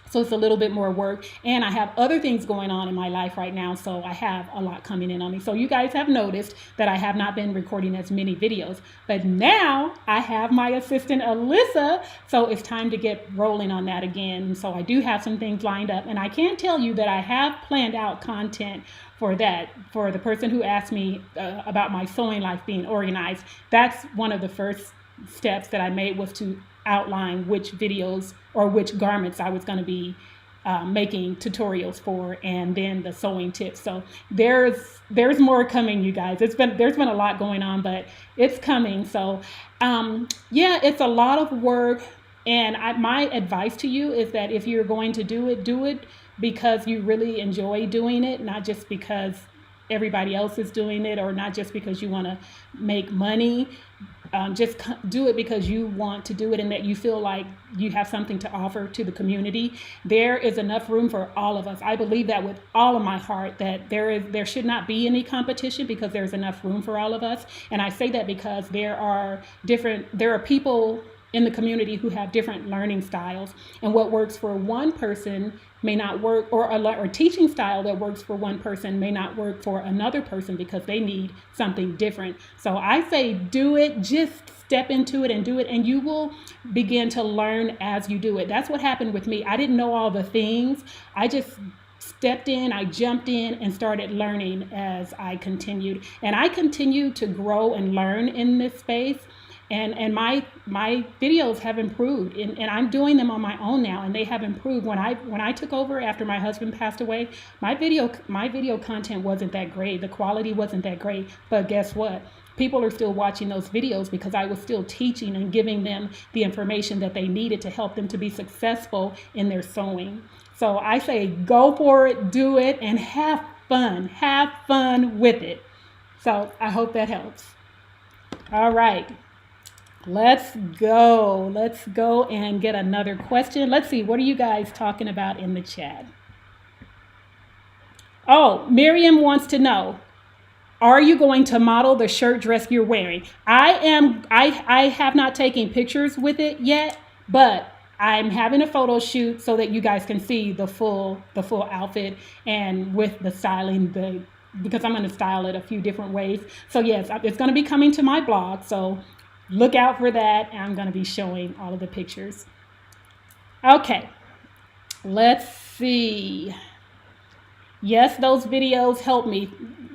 So it's a little bit more work, and I have other things going on in my life right now, so I have a lot coming in on me. So you guys have noticed that I have not been recording as many videos, but now I have my assistant Alyssa, so it's time to get rolling on that again. So I do have some things lined up, and I can tell you that I have planned out content for that. For the person who asked me about my sewing life being organized, that's one of the first steps that I made, was to outline which videos or which garments I was going to be making tutorials for, and then the sewing tips. So there's more coming, you guys. There's been a lot going on, but it's coming. So yeah, it's a lot of work, and my advice to you is that if you're going to do it because you really enjoy doing it, not just because everybody else is doing it, or not just because you want to make money. Just do it because you want to do it and that you feel like you have something to offer to the community. There is enough room for all of us. I believe that with all of my heart, that there should not be any competition because there's enough room for all of us. And I say that because there are people in the community who have different learning styles, and what works for one person may not work, or a teaching style that works for one person may not work for another person because they need something different. So I say do it, just step into it and do it, and you will begin to learn as you do it. That's what happened with me. I didn't know all the things. I just stepped in, I jumped in and started learning as I continued. And I continue to grow and learn in this space. And my videos have improved, and I'm doing them on my own now, and they have improved. When I took over after my husband passed away, my video content wasn't that great. The quality wasn't that great. But guess what? People are still watching those videos because I was still teaching and giving them the information that they needed to help them to be successful in their sewing. So I say go for it, do it, and have fun. Have fun with it. So I hope that helps. All right. Let's go and get another question. Let's see, what are you guys talking about in the chat? Oh, Miriam wants to know, are you going to model the shirt dress you're wearing? I have not taken pictures with it yet, but I'm having a photo shoot so that you guys can see the full outfit and with the styling, the because I'm going to style it a few different ways. So yes, it's going to be coming to my blog. So look out for that. And I'm going to be showing all of the pictures. Okay, let's see. Yes, those videos help me.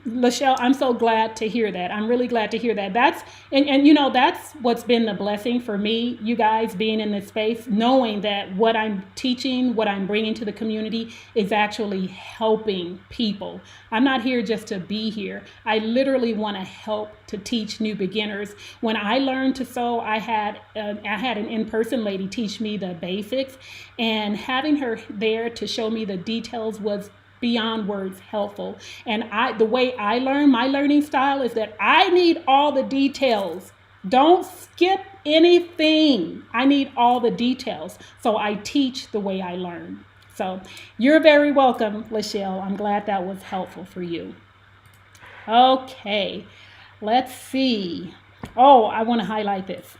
Lachelle, I'm so glad to hear that. I'm really glad to hear that. And you know, that's what's been the blessing for me, you guys being in this space, knowing that what I'm teaching, what I'm bringing to the community is actually helping people. I'm not here just to be here. I literally want to help to teach new beginners. When I learned to sew, I had an in-person lady teach me the basics, and having her there to show me the details was beyond words helpful. And the way I learn, my learning style is that I need all the details. Don't skip anything. I need all the details. So I teach the way I learn. So you're very welcome, Lachelle. I'm glad that was helpful for you. Okay, let's see. Oh, I want to highlight this.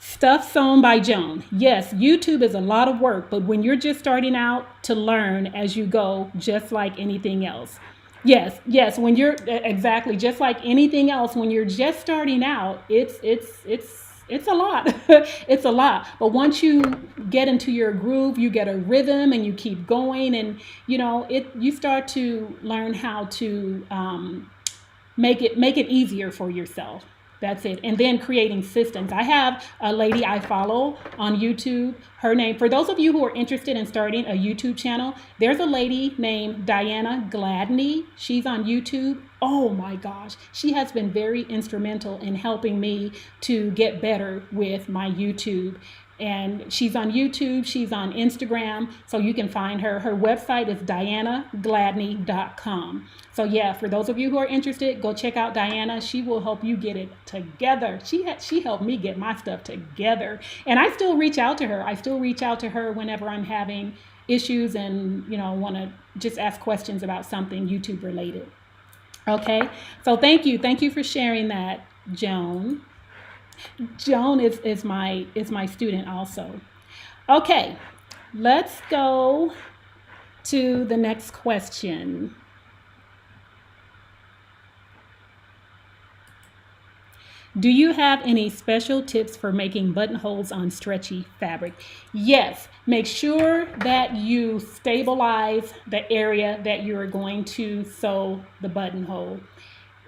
Stuff sewn by Joan. Yes, YouTube is a lot of work, but when you're just starting out, to learn as you go, just like anything else. Yes, when you're exactly just like anything else, when you're just starting out, it's a lot. It's a lot. But once you get into your groove, you get a rhythm and you keep going, and you know, you start to learn how to make it easier for yourself. That's it. And then creating systems. I have a lady I follow on YouTube. Her name, for those of you who are interested in starting a YouTube channel, there's a lady named Diana Gladney. She's on YouTube. Oh my gosh. She has been very instrumental in helping me to get better with my YouTube. And she's on YouTube, she's on Instagram, so you can find her. Her website is dianagladney.com. So yeah, for those of you who are interested, go check out Diana. She will help you get it together. She helped me get my stuff together. And I still reach out to her. I still reach out to her whenever I'm having issues and, you know, want to just ask questions about something YouTube related. Okay, so thank you. Thank you for sharing that, Joan. Joan is my student also. Okay, let's go to the next question. Do you have any special tips for making buttonholes on stretchy fabric? Yes, make sure that you stabilize the area that you're going to sew the buttonhole.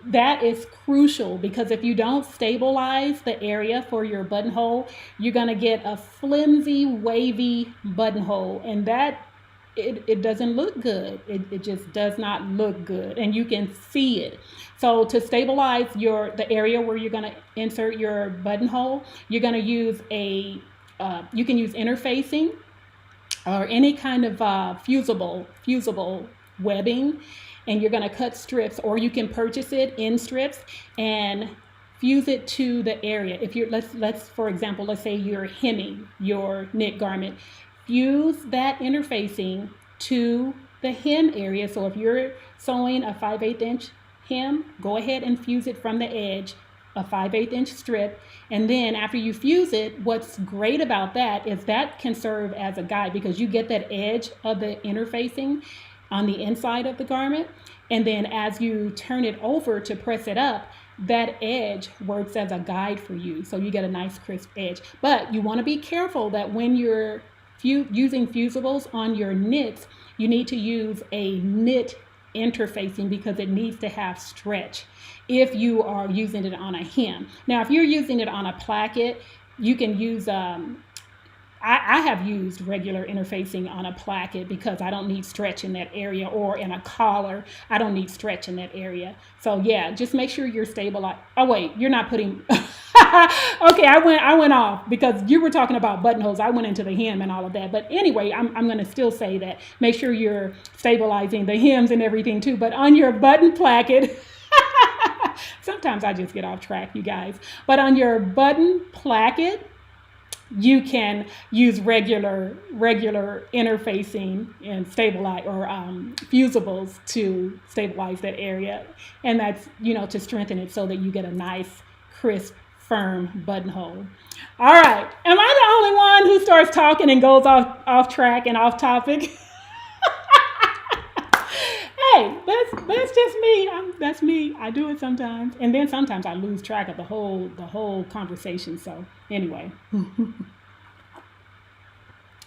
That is crucial, because if you don't stabilize the area for your buttonhole, you're going to get a flimsy, wavy buttonhole, and that it doesn't look good. It just does not look good, and you can see it. So to stabilize the area where you're going to insert your buttonhole, you're going to use you can use interfacing or any kind of fusible webbing. And you're going to cut strips, or you can purchase it in strips and fuse it to the area. If you're, let's for example, let's say you're hemming your knit garment, fuse that interfacing to the hem area. So if you're sewing a 5/8 inch hem, go ahead and fuse it from the edge, a 5/8 inch strip. And then after you fuse it, what's great about that is that can serve as a guide, because you get that edge of the interfacing on the inside of the garment, and then as you turn it over to press it up, that edge works as a guide for you, so you get a nice crisp edge. But you want to be careful that when you're using fusibles on your knits, you need to use a knit interfacing, because it needs to have stretch if you are using it on a hem. Now if you're using it on a placket, you can use I have used regular interfacing on a placket because I don't need stretch in that area, or in a collar, I don't need stretch in that area. So yeah, just make sure you're stabilized. Oh wait, you're not putting, okay, I went off because you were talking about buttonholes. I went into the hem and all of that. But anyway, I'm gonna still say that. Make sure you're stabilizing the hems and everything too. But on your button placket, sometimes I just get off track, you guys. But on your button placket, you can use regular interfacing and stabilize or fusibles to stabilize that area, and that's, you know, to strengthen it so that you get a nice, crisp, firm buttonhole. All right, am I the only one who starts talking and goes off track and off topic? Hey, that's just me. That's me. I do it sometimes, and then sometimes I lose track of the whole conversation. So anyway,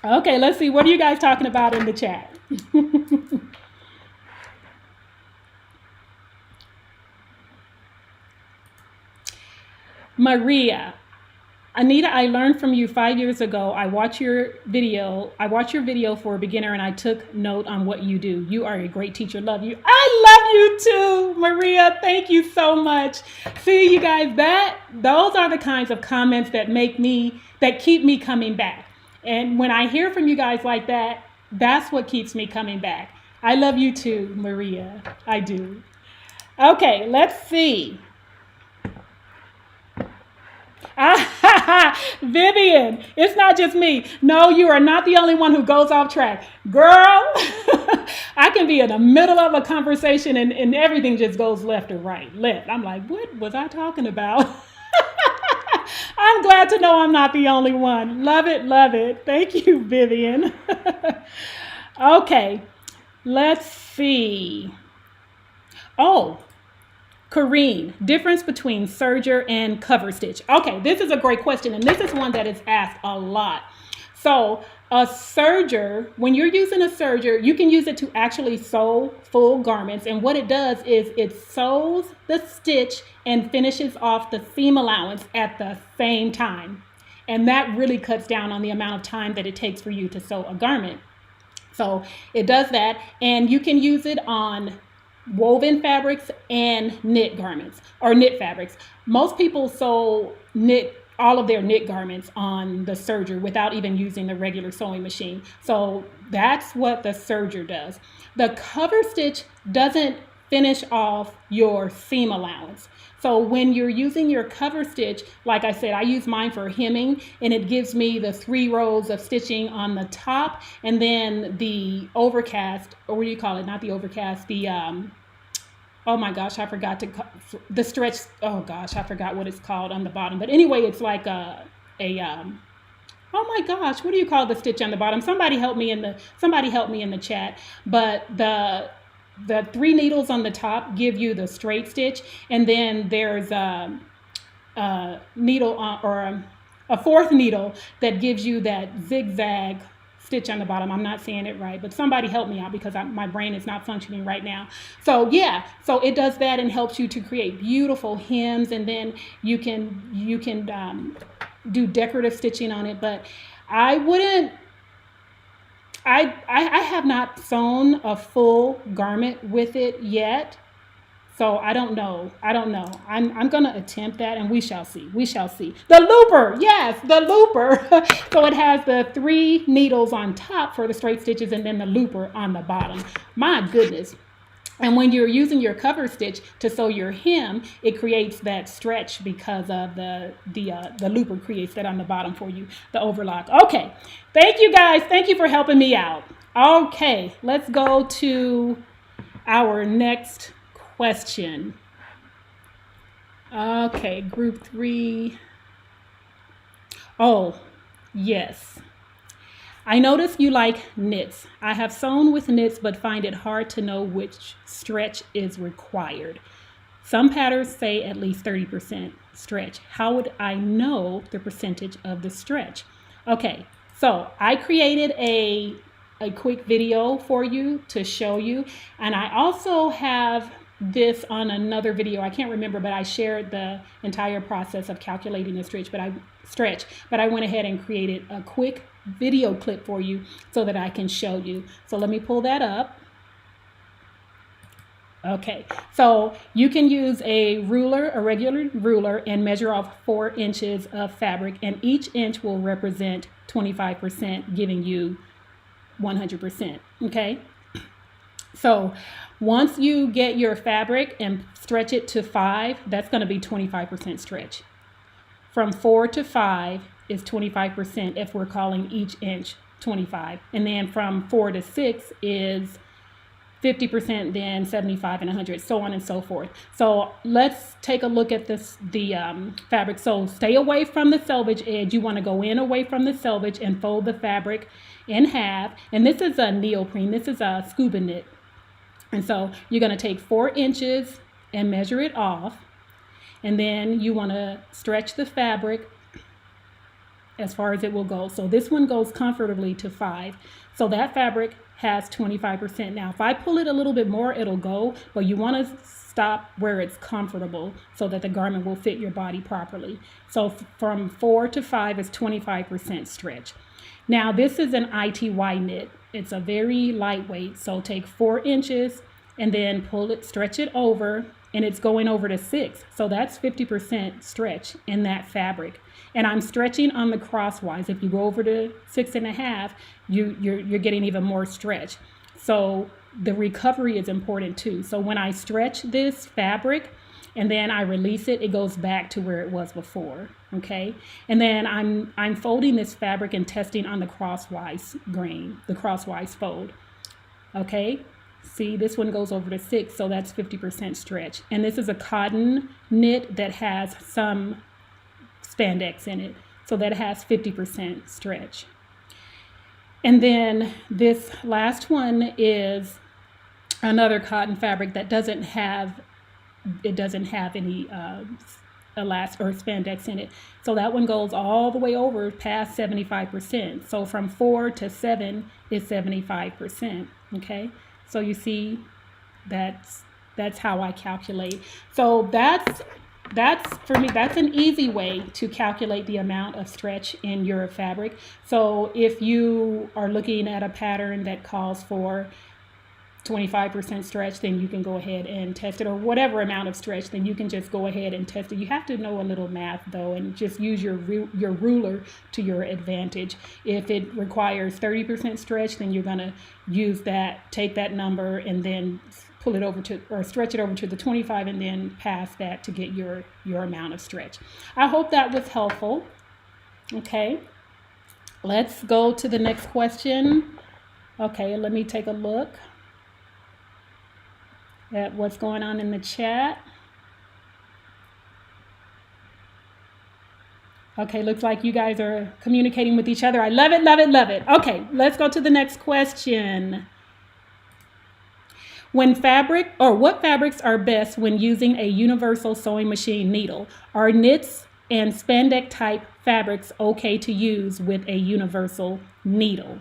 okay. Let's see. What are you guys talking about in the chat? Maria. Anita, I learned from you 5 years ago. I watched your video for a beginner, and I took note on what you do. You are a great teacher. Love you. I love you too, Maria. Thank you so much. See, you guys, those are the kinds of comments that keep me coming back. And when I hear from you guys like that, that's what keeps me coming back. I love you too, Maria. I do. Okay, let's see. Vivian, it's not just me. No, you are not the only one who goes off track. Girl, I can be in the middle of a conversation and everything just goes left or right. I'm like, what was I talking about? I'm glad to know I'm not the only one. Love it, love it. Thank you, Vivian. Okay, let's see. Oh, Kareen, difference between serger and cover stitch. Okay, this is a great question, and this is one that is asked a lot. So a serger, when you're using a serger, you can use it to actually sew full garments, and what it does is it sews the stitch and finishes off the seam allowance at the same time. And that really cuts down on the amount of time that it takes for you to sew a garment. So it does that, and you can use it on woven fabrics and knit garments or knit fabrics. Most people sew all of their knit garments on the serger without even using the regular sewing machine. So that's what the serger does. The cover stitch doesn't finish off your seam allowance. So when you're using your cover stitch, like I said, I use mine for hemming, and it gives me the 3 rows of stitching on the top, and then the overcast, or what do you call it? Not the overcast, the oh my gosh, I forgot the stretch. Oh gosh, I forgot what it's called on the bottom. But anyway, it's like oh my gosh, what do you call the stitch on the bottom? Somebody help me in the chat. But the 3 needles on the top give you the straight stitch, and then there's a needle or a 4th needle that gives you that zigzag stitch on the bottom. I'm not saying it right, but somebody help me out because my brain is not functioning right now. So yeah, so it does that and helps you to create beautiful hems, and then you can do decorative stitching on it. But I have not sewn a full garment with it yet. So I don't know. I'm going to attempt that, and we shall see. The looper, yes, the looper. So it has the 3 needles on top for the straight stitches and then the looper on the bottom. My goodness. And when you're using your cover stitch to sew your hem, it creates that stretch because of the looper creates that on the bottom for you, the overlock. Okay, thank you guys. Thank you for helping me out. Okay, let's go to our next question. Okay, group 3. Oh, yes. I notice you like knits. I have sewn with knits, but find it hard to know which stretch is required. Some patterns say at least 30% stretch. How would I know the percentage of the stretch? Okay, so I created a quick video for you to show you, and I also have this on another video. I can't remember, but I shared the entire process of calculating the stretch, but I went ahead and created a quick video clip for you so that I can show you. So let me pull that up. Okay, so you can use a regular ruler, and measure off 4 inches of fabric, and each inch will represent 25%, giving you 100%. Okay, so once you get your fabric and stretch it to 5, that's going to be 25% stretch. From 4 to 5, is 25% if we're calling each inch 25. And then from 4 to 6 is 50%, then 75 and 100, so on and so forth. So let's take a look at the fabric. So stay away from the selvage edge. You want to go in away from the selvage and fold the fabric in half. And this is a neoprene. This is a scuba knit. And so you're going to take 4 inches and measure it off. And then you want to stretch the fabric as far as it will go. So this one goes comfortably to 5. So that fabric has 25%. Now, if I pull it a little bit more, it'll go, but you want to stop where it's comfortable so that the garment will fit your body properly. So from 4 to 5 is 25% stretch. Now, this is an ITY knit. It's a very lightweight. So take 4 inches and then pull it, stretch it over, and it's going over to 6. So that's 50% stretch in that fabric. And I'm stretching on the crosswise. If you go over to 6.5, you're getting even more stretch. So the recovery is important too. So when I stretch this fabric and then I release it, it goes back to where it was before. Okay. And then I'm folding this fabric and testing on the crosswise grain, the crosswise fold. Okay. See, this one goes over to 6, so that's 50% stretch. And this is a cotton knit that has some spandex in it, so that has 50% stretch. And then this last one is another cotton fabric that doesn't have any elastic or spandex in it, so that one goes all the way over past 75%. So from 4 to 7 is 75%. Okay, so you see that's how I calculate. So that's for me, that's an easy way to calculate the amount of stretch in your fabric. So if you are looking at a pattern that calls for 25% stretch, then you can go ahead and test it, or whatever amount of stretch, then you can just go ahead and test it. You have to know a little math though, and just use your ruler to your advantage. If it requires 30% stretch, then you're going to use that, take that number and then pull it over to, or stretch it over to the 25 and then pass that to get your amount of stretch. I hope that was helpful. Okay, let's go to the next question. Okay, let me take a look at what's going on in the chat. Okay, looks like you guys are communicating with each other. I love it, love it, love it. Okay, let's go to the next question. What fabrics are best when using a universal sewing machine needle? Are knits and spandex type fabrics okay to use with a universal needle?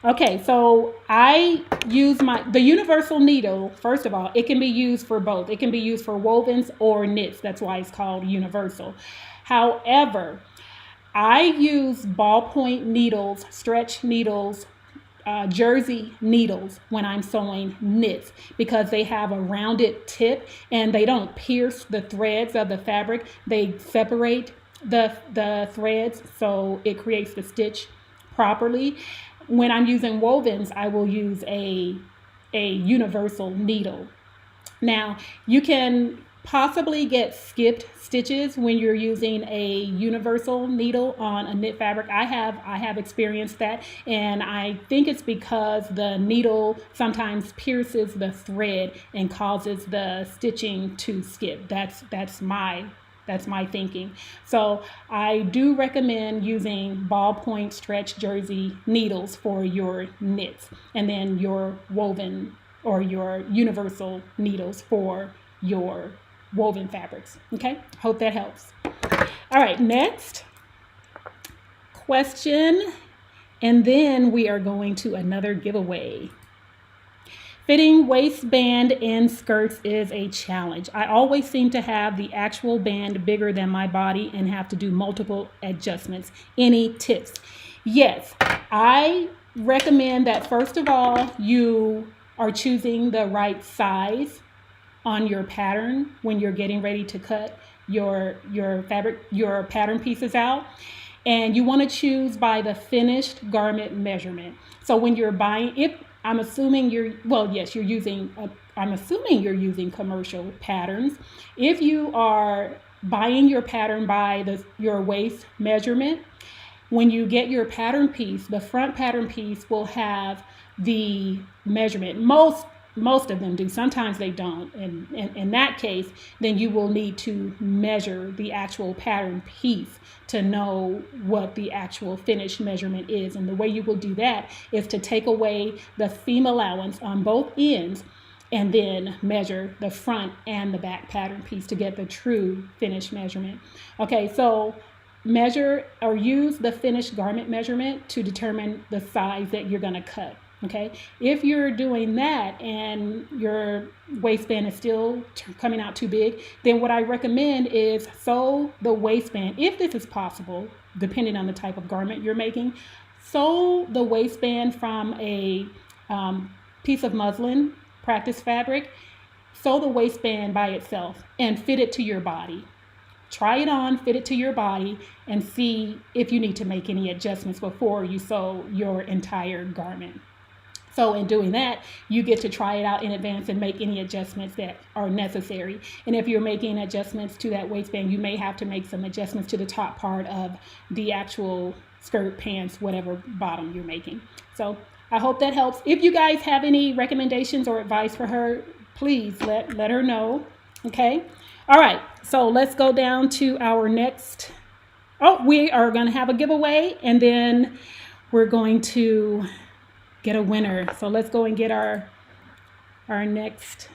Okay, so I use the universal needle. First of all, it can be used for both. It can be used for wovens or knits. That's why it's called universal. However, I use ballpoint needles, stretch needles, jersey needles when I'm sewing knits, because they have a rounded tip and they don't pierce the threads of the fabric. They separate the threads, so it creates the stitch properly. When I'm using wovens, I will use a universal needle. Now, you can possibly get skipped stitches when you're using a universal needle on a knit fabric. I have experienced that, and I think it's because the needle sometimes pierces the thread and causes the stitching to skip. That's my thinking. So I do recommend using ballpoint stretch jersey needles for your knits, and then your woven or your universal needles for your woven fabrics. Okay, hope that helps. All right, next question, and then we are going to another giveaway. Fitting waistband in skirts is a challenge. I always seem to have the actual band bigger than my body and have to do multiple adjustments. Any tips? Yes, I recommend that first of all, you are choosing the right size on your pattern when you're getting ready to cut your fabric, your pattern pieces out. And you want to choose by the finished garment measurement. So when you're buying, I'm assuming you're using commercial patterns. If you are buying your pattern by your waist measurement, when you get your pattern piece, the front pattern piece will have the measurement. Most of them do. Sometimes they don't. And in that case, then you will need to measure the actual pattern piece to know what the actual finished measurement is. And the way you will do that is to take away the seam allowance on both ends and then measure the front and the back pattern piece to get the true finished measurement. Okay, so measure or use the finished garment measurement to determine the size that you're going to cut. Okay, if you're doing that and your waistband is still coming out too big, then what I recommend is sew the waistband, if this is possible, depending on the type of garment you're making. Sew the waistband from a piece of muslin, practice fabric. Sew the waistband by itself and fit it to your body. Try it on, fit it to your body, and see if you need to make any adjustments before you sew your entire garment. So in doing that, you get to try it out in advance and make any adjustments that are necessary. And if you're making adjustments to that waistband, you may have to make some adjustments to the top part of the actual skirt, pants, whatever bottom you're making. So I hope that helps. If you guys have any recommendations or advice for her, please let her know. Okay. All right. So let's go down to our next. Oh, we are going to have a giveaway, and then we're going to get a winner. So let's go and get our next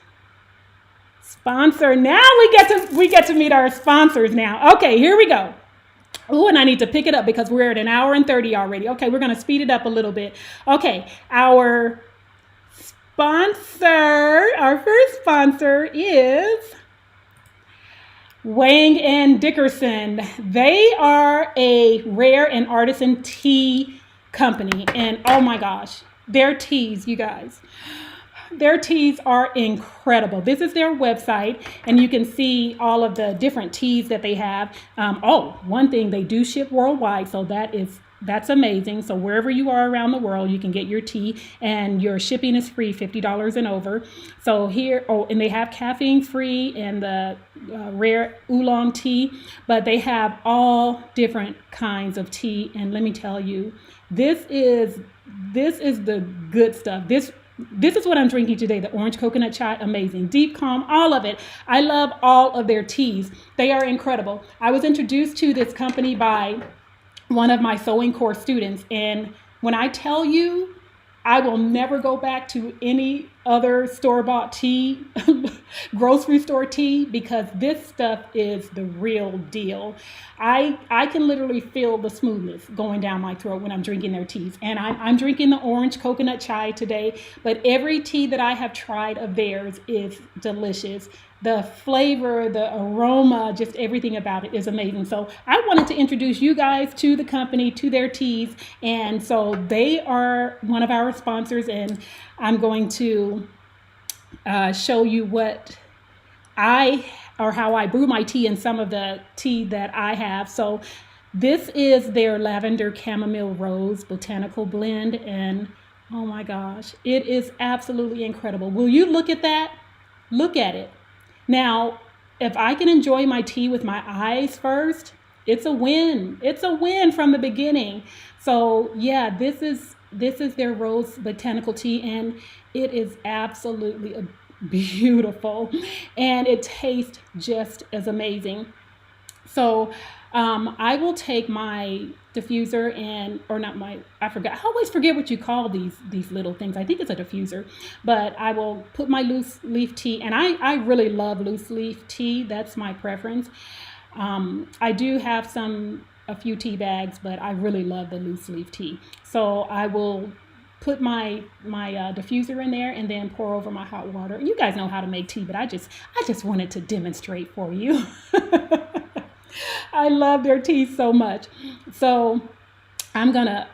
sponsor. Now we get to meet our sponsors now. Okay, here we go. Oh, and I need to pick it up because we're at 1 hour and 30 already. Okay, we're going to speed it up a little bit. Okay, our first sponsor is Wang and Dickerson. They are a rare and artisan tea company, and oh my gosh, their teas, you guys, their teas are incredible. This is their website, and you can see all of the different teas that they have. One thing, they do ship worldwide, so that's amazing. So wherever you are around the world, you can get your tea, and your shipping is free, $50 and over. So here, and they have caffeine free and the rare oolong tea, but they have all different kinds of tea. And let me tell you, this is the good stuff. This is what I'm drinking today. The orange coconut chai, amazing. Deep calm, all of it. I love all of their teas. They are incredible. I was introduced to this company by one of my sewing course students, and when I tell you, I will never go back to any other store-bought tea, grocery store tea, because this stuff is the real deal. I can literally feel the smoothness going down my throat when I'm drinking their teas. And I'm drinking the orange coconut chai today, but every tea that I have tried of theirs is delicious. The flavor, the aroma, just everything about it is amazing. So I wanted to introduce you guys to the company, to their teas. And so they are one of our sponsors, and I'm going to show you how I brew my tea and some of the tea that I have. So this is their lavender chamomile rose botanical blend, and oh my gosh, it is absolutely incredible. Will you look at that? Look at it. Now, if I can enjoy my tea with my eyes first, it's a win. It's a win from the beginning. So yeah, this is their rose botanical tea, and it is absolutely beautiful, and it tastes just as amazing. So I will take my diffuser I always forget what you call these little things. I think it's a diffuser, but I will put my loose leaf tea, and I really love loose leaf tea. That's my preference. I do have a few tea bags, but I really love the loose leaf tea. So I will put my diffuser in there and then pour over my hot water. You guys know how to make tea, but I just wanted to demonstrate for you. I love their tea so much. So I'm gonna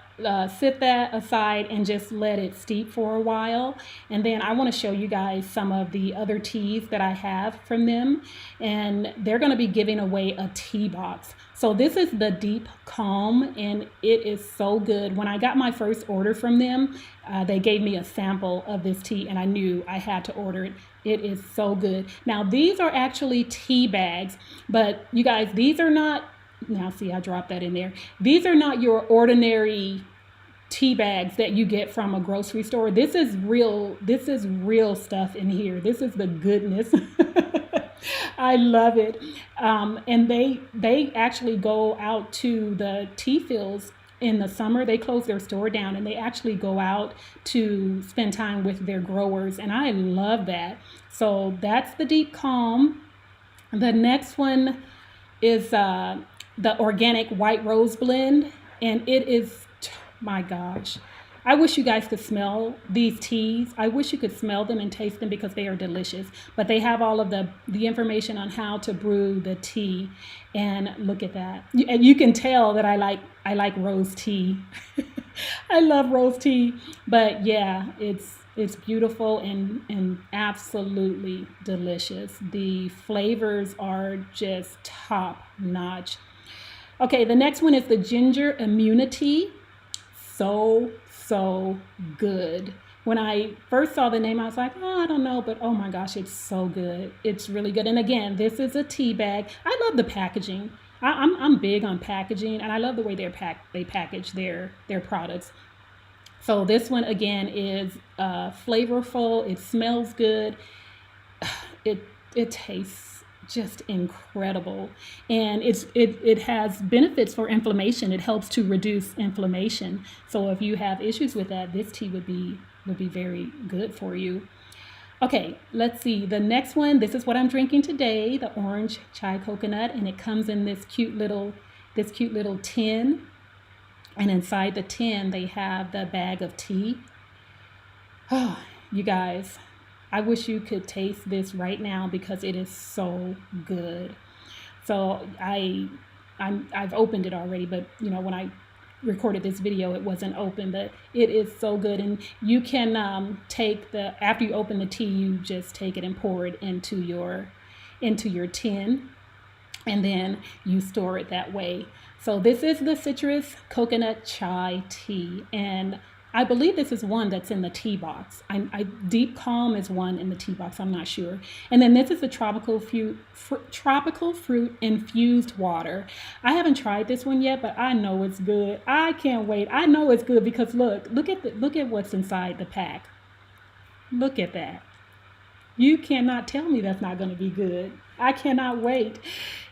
sit that aside and just let it steep for a while. And then I want to show you guys some of the other teas that I have from them. And they're going to be giving away a tea box. So this is the Deep Calm, and it is so good. When I got my first order from them, they gave me a sample of this tea, and I knew I had to order it. It is so good. Now, these are actually tea bags, but you guys, these are not Now see, I dropped that in there. These are not your ordinary tea bags that you get from a grocery store. This is real stuff in here. This is the goodness. I love it. And they actually go out to the tea fields in the summer. They close their store down and they actually go out to spend time with their growers. And I love that. So that's the Deep Calm. The next one is the organic white rose blend. And it is, my gosh, I wish you guys could smell these teas. I wish you could smell them and taste them because they are delicious. But they have all of the information on how to brew the tea. And look at that. And you can tell that I like rose tea. I love rose tea. But yeah, it's beautiful and absolutely delicious. The flavors are just top notch. Okay, the next one is the ginger immunity. So good. When I first saw the name, I was like, oh, I don't know, but oh my gosh, it's so good. It's really good. And again, this is a tea bag. I love the packaging. I'm big on packaging, and I love the way they package their products. So this one again is flavorful. It smells good. It tastes just incredible, and it has benefits for inflammation. It helps to reduce inflammation. So if you have issues with that, this tea would be very good for you. Okay, let's see the next one. This is what I'm drinking today, the orange chai coconut, and it comes in this cute little tin, and inside the tin they have the bag of tea. Oh, you guys, I wish you could taste this right now because it is so good. So I've opened it already, but you know, when I recorded this video, it wasn't open, but it is so good. And you can after you open the tea, you just take it and pour it into your tin, and then you store it that way. So this is the citrus coconut chai tea, and I believe this is one that's in the tea box. Deep Calm is one in the tea box. I'm not sure. And then this is the tropical fruit infused water. I haven't tried this one yet, but I know it's good. I can't wait. I know it's good because look at what's inside the pack. Look at that. You cannot tell me that's not going to be good. I cannot wait.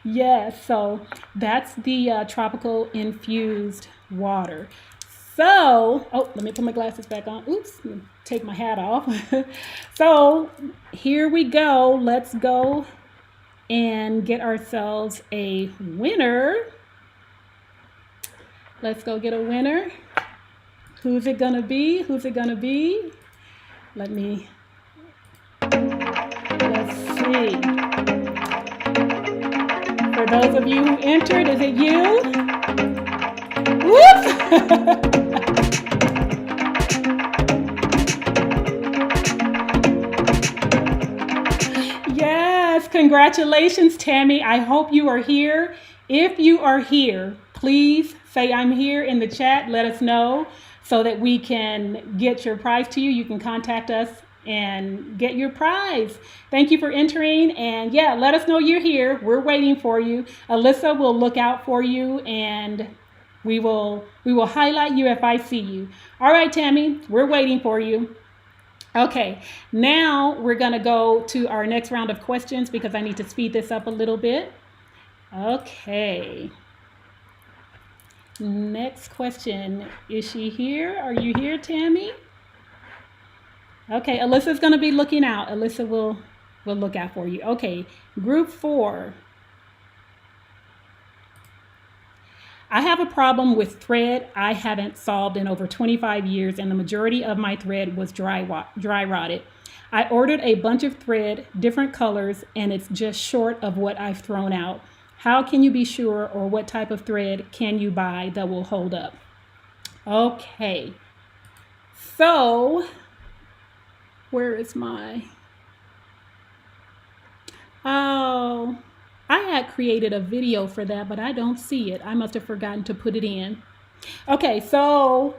Yes, so that's the tropical infused water. So, let me put my glasses back on. Oops, let me take my hat off. So here we go. Let's go and get ourselves a winner. Let's go get a winner. Who's it gonna be? Who's it gonna be? Let's see. For those of you who entered, is it you? Whoops! Yes, congratulations, Tammy. I hope you are here. If you are here, please say I'm here in the chat. Let us know so that we can get your prize to you. You can contact us and get your prize. Thank you for entering, and yeah, let us know you're here. We're waiting for you. Alyssa will look out for you, and we will highlight you if I see you. All right, Tammy, we're waiting for you. Okay, now we're gonna go to our next round of questions because I need to speed this up a little bit. Okay. Next question. Is she here? Are you here, Tammy? Okay, Alyssa's gonna be looking out. Alyssa will look out for you. Okay, group 4. I have a problem with thread I haven't solved in over 25 years, and the majority of my thread was dry rotted. I ordered a bunch of thread, different colors, and it's just short of what I've thrown out. How can you be sure, or what type of thread can you buy that will hold up? Okay, so where is my, oh, I had created a video for that, but I don't see it. I must have forgotten to put it in. Okay, so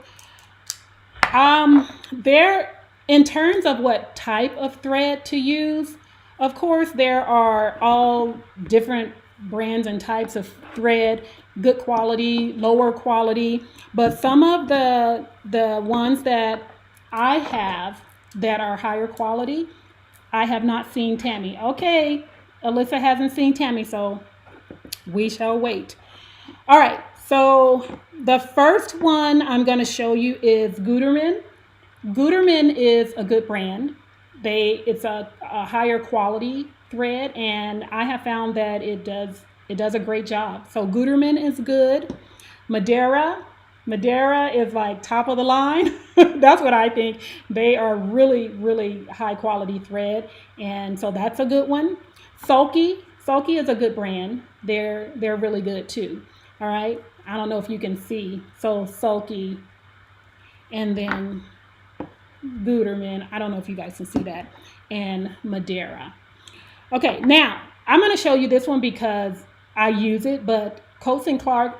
in terms of what type of thread to use, of course, there are all different brands and types of thread. good quality, lower quality, but some of the ones that I have that are higher quality, I have not seen Tammy. Okay, Alyssa hasn't seen Tammy, so we shall wait. All right, so the first one I'm going to show you is Gutermann. Gutermann is a good brand. It's a higher quality thread, and I have found that it does a great job. So Gutermann is good. Madeira is like top of the line. That's what I think. They are really, really high quality thread, and so that's a good one. Sulky is a good brand. They're really good too. All right. I don't know if you can see. So Sulky, and then Gutermann. I don't know if you guys can see that, and Madeira. Okay, now I'm going to show you this one because I use it, but Coats and Clark,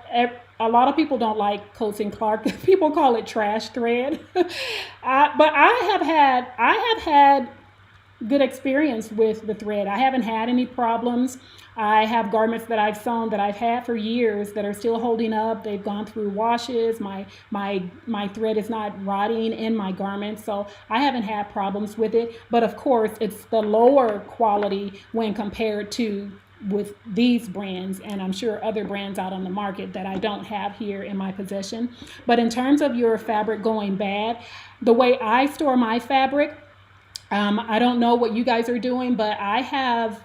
a lot of people don't like Coats and Clark. People call it trash thread. But I have had good experience with the thread. I haven't had any problems. I have garments that I've sewn that I've had for years that are still holding up. They've gone through washes. My thread is not rotting in my garments, so I haven't had problems with it. But of course, it's the lower quality when compared to with these brands, and I'm sure other brands out on the market that I don't have here in my possession. But in terms of your fabric going bad, the way I store my fabric, I don't know what you guys are doing, but I've had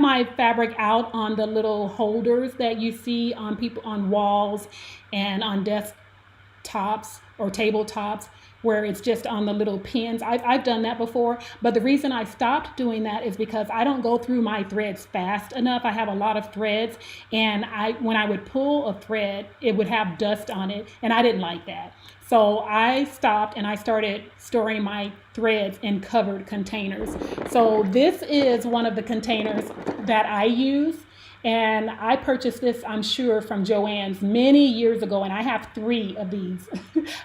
my fabric out on the little holders that you see on walls and on desktops or tabletops, where it's just on the little pins. I've done that before, but the reason I stopped doing that is because I don't go through my threads fast enough. I have a lot of threads, and when I would pull a thread, it would have dust on it, and I didn't like that. So I stopped and I started storing my threads in covered containers. So this is one of the containers that I use, and I purchased this, I'm sure, from Joann's many years ago, and I have 3 of these.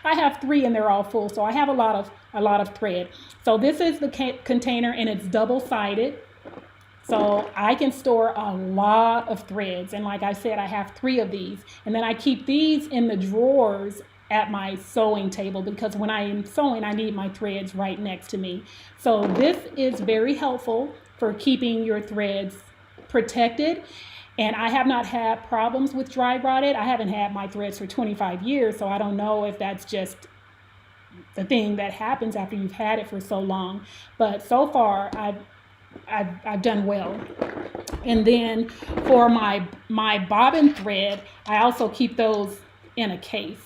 I have 3 and they're all full, so I have a lot of thread. So this is the container, and it's double-sided. So I can store a lot of threads, and like I said, I have 3 of these, and then I keep these in the drawers at my sewing table, because when I am sewing, I need my threads right next to me. So this is very helpful for keeping your threads protected. And I have not had problems with dry rotted. I haven't had my threads for 25 years, so I don't know if that's just the thing that happens after you've had it for so long. But so far, I've done well. And then for my bobbin thread, I also keep those in a case.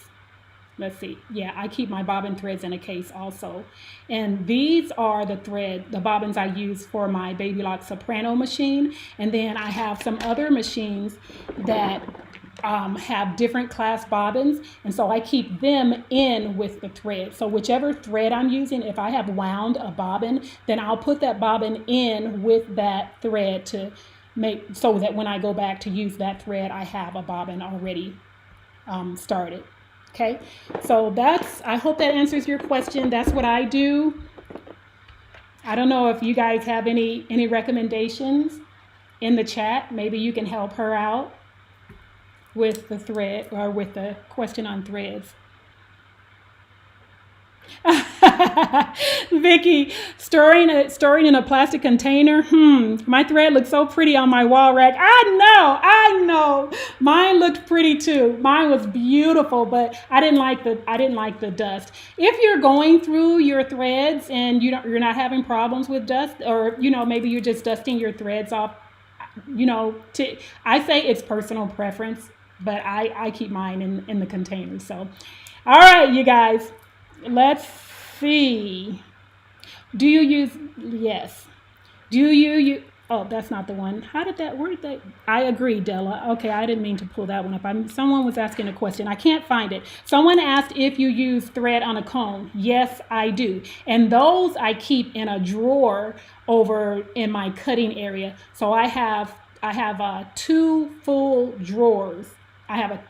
Let's see. Yeah, I keep my bobbin threads in a case also. And these are the bobbins I use for my Baby Lock Soprano machine. And then I have some other machines that have different class bobbins. And so I keep them in with the thread. So whichever thread I'm using, if I have wound a bobbin, then I'll put that bobbin in with that thread to make so that when I go back to use that thread, I have a bobbin already started. Okay, so I hope that answers your question. That's what I do. I don't know if you guys have any recommendations in the chat. Maybe you can help her out with the thread or with the question on threads. Vicky, storing in a plastic container. My thread looks so pretty on my wall rack. I know. Mine looked pretty too. Mine was beautiful, but I didn't like the dust. If you're going through your threads and you're not having problems with dust, or maybe you're just dusting your threads off, I say it's personal preference, but I keep mine in the container. So, all right, you guys. Let's see. Do you use, yes. Do you use, oh, that's not the one. Where did that, I agree, Della. Okay, I didn't mean to pull that one up. Someone was asking a question. I can't find it. Someone asked if you use thread on a comb. Yes, I do. And those I keep in a drawer over in my cutting area. So I have 2 full drawers. I have a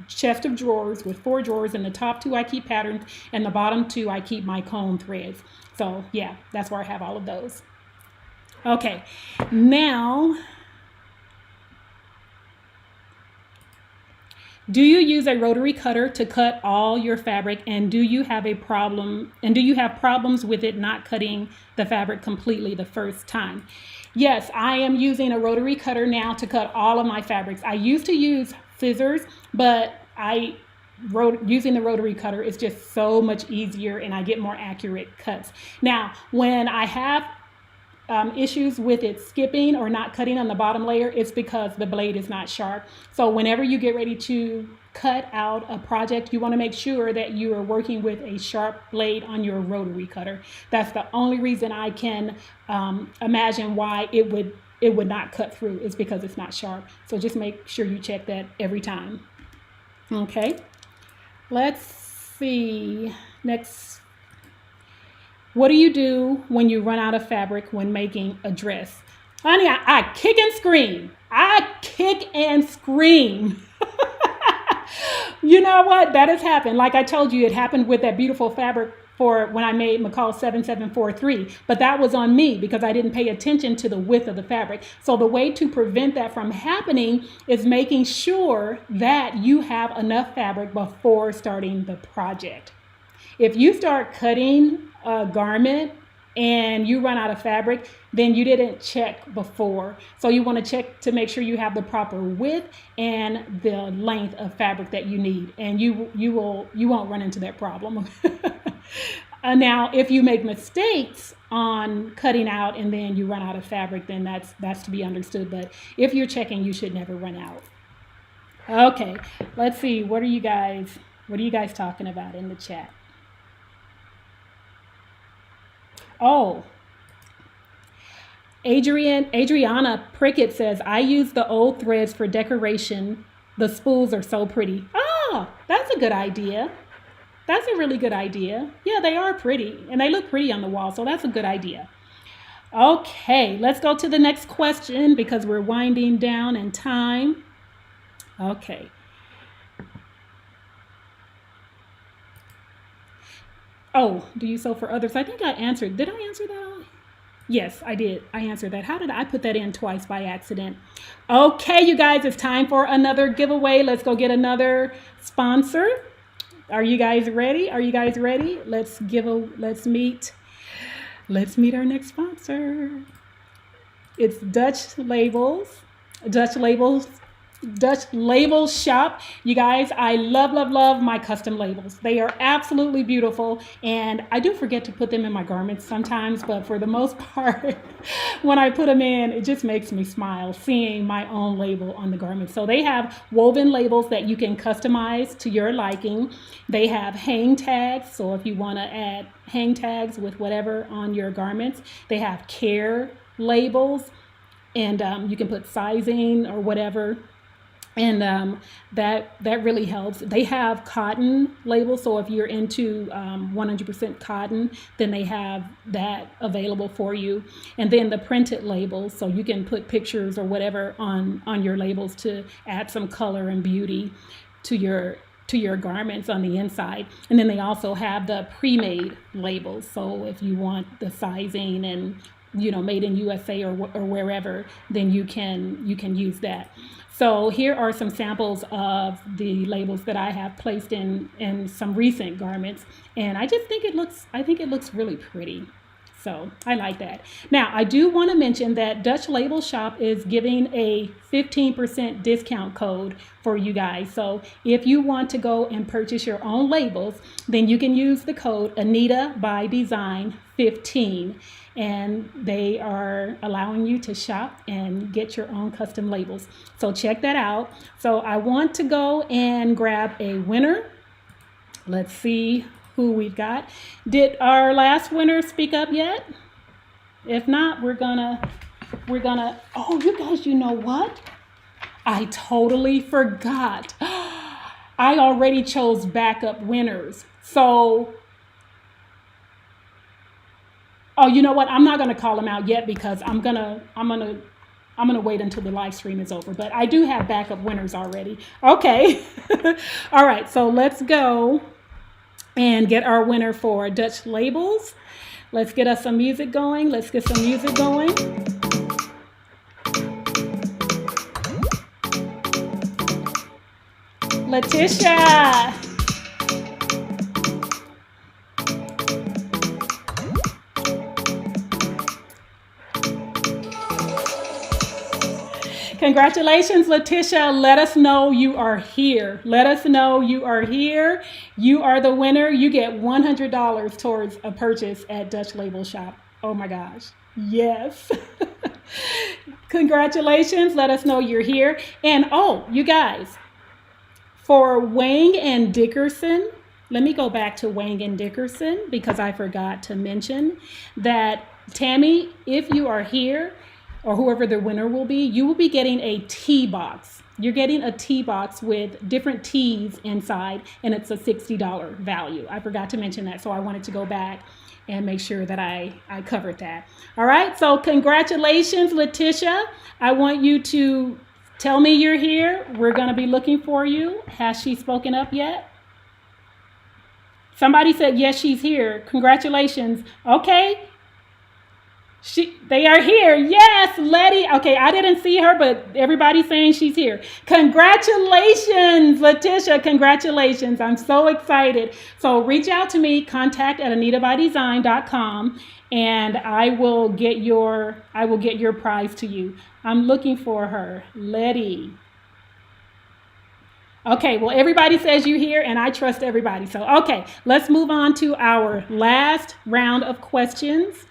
chest of drawers with 4 drawers, and the top 2 I keep patterns, and the bottom 2 I keep my comb threads. So yeah, that's where I have all of those. Okay, now Do you use a rotary cutter to cut all your fabric, and do you have problems with it not cutting the fabric completely the first time? Yes, I am using a rotary cutter now to cut all of my fabrics. I used to use scissors, but using the rotary cutter is just so much easier and I get more accurate cuts. Now, when I have issues with it skipping or not cutting on the bottom layer, it's because the blade is not sharp. So whenever you get ready to cut out a project, you want to make sure that you are working with a sharp blade on your rotary cutter. That's the only reason I can imagine why it would not cut through, is because it's not sharp. So just make sure you check that every time. Okay, let's see. Next. What do you do when you run out of fabric when making a dress? Honey, I kick and scream. I kick and scream. You know what? That has happened. Like I told you, it happened with that beautiful fabric for when I made McCall 7743. But that was on me because I didn't pay attention to the width of the fabric. So the way to prevent that from happening is making sure that you have enough fabric before starting the project. If you start cutting a garment and you run out of fabric, then you didn't check before. So you want to check to make sure you have the proper width and the length of fabric that you need, and you won't run into that problem. Now, if you make mistakes on cutting out and then you run out of fabric, then that's to be understood. But if you're checking, you should never run out. Okay, let's see. What are you guys talking about in the chat? Oh, Adriana Prickett says, I use the old threads for decoration. The spools are so pretty. Oh, that's a good idea. That's a really good idea. Yeah, they are pretty and they look pretty on the wall. So that's a good idea. Okay, let's go to the next question because we're winding down in time. Okay. Oh, do you sew for others? I think I answered. Did I answer that? Yes, I did. I answered that. How did I put that in twice by accident? Okay, you guys, it's time for another giveaway. Let's go get another sponsor. Are you guys ready? Are you guys ready? Let's meet our next sponsor. It's Dutch Labels Shop. You guys, I love my custom labels. They are absolutely beautiful, and I do forget to put them in my garments sometimes, but for the most part, when I put them in, it just makes me smile seeing my own label on the garment. So they have woven labels that you can customize to your liking. They have hang tags, so if you want to add hang tags with whatever on your garments. They have care labels, and you can put sizing or whatever. And that really helps. They have cotton labels, so if you're into 100% cotton, then they have that available for you. And then the printed labels, so you can put pictures or whatever on your labels to add some color and beauty to your garments on the inside. And then they also have the pre-made labels, so if you want the sizing and made in USA or wherever, then you can use that. So here are some samples of the labels that I have placed in some recent garments, and I think it looks really pretty. So I like that. Now, I do want to mention that Dutch Label Shop is giving a 15% discount code for you guys. So if you want to go and purchase your own labels, then you can use the code Anita by Design 15. And they are allowing you to shop and get your own custom labels. So check that out. So I want to go and grab a winner. Let's see who we've got. Did our last winner speak up yet? If not, we're gonna, oh, you guys, you know what? I totally forgot. I already chose backup winners. So, oh, you know what? I'm not gonna call them out yet because I'm gonna wait until the live stream is over. But I do have backup winners already. Okay. All right. So let's go and get our winner for Dutch Labels. Let's get us some music going. Let's get some music going. Letitia. Congratulations, Letitia. Let us know you are here. Let us know you are here. You are the winner. You get $100 towards a purchase at Dutch Label Shop. Oh my gosh. Yes. Congratulations. Let us know you're here. And oh, you guys, for Wang and Dickerson, let me go back to Wang and Dickerson because I forgot to mention that, Tammy, if you are here, or whoever the winner will be, you will be getting a tea box. You're getting a tea box with different teas inside, and it's a $60 value. I forgot to mention that, so I wanted to go back and make sure that I covered that. All right, so congratulations, Letitia. I want you to tell me you're here. We're gonna be looking for you. Has she spoken up yet? Somebody said, yes, she's here. Congratulations. Okay. They are here. Yes, Letty. Okay, I didn't see her, but everybody's saying she's here. Congratulations, Letitia. Congratulations. I'm so excited. So reach out to me, contact@anitabydesign.com, and I will get your prize to you. I'm looking for her. Letty. Okay, well, everybody says you're here, and I trust everybody. So, okay, let's move on to our last round of questions.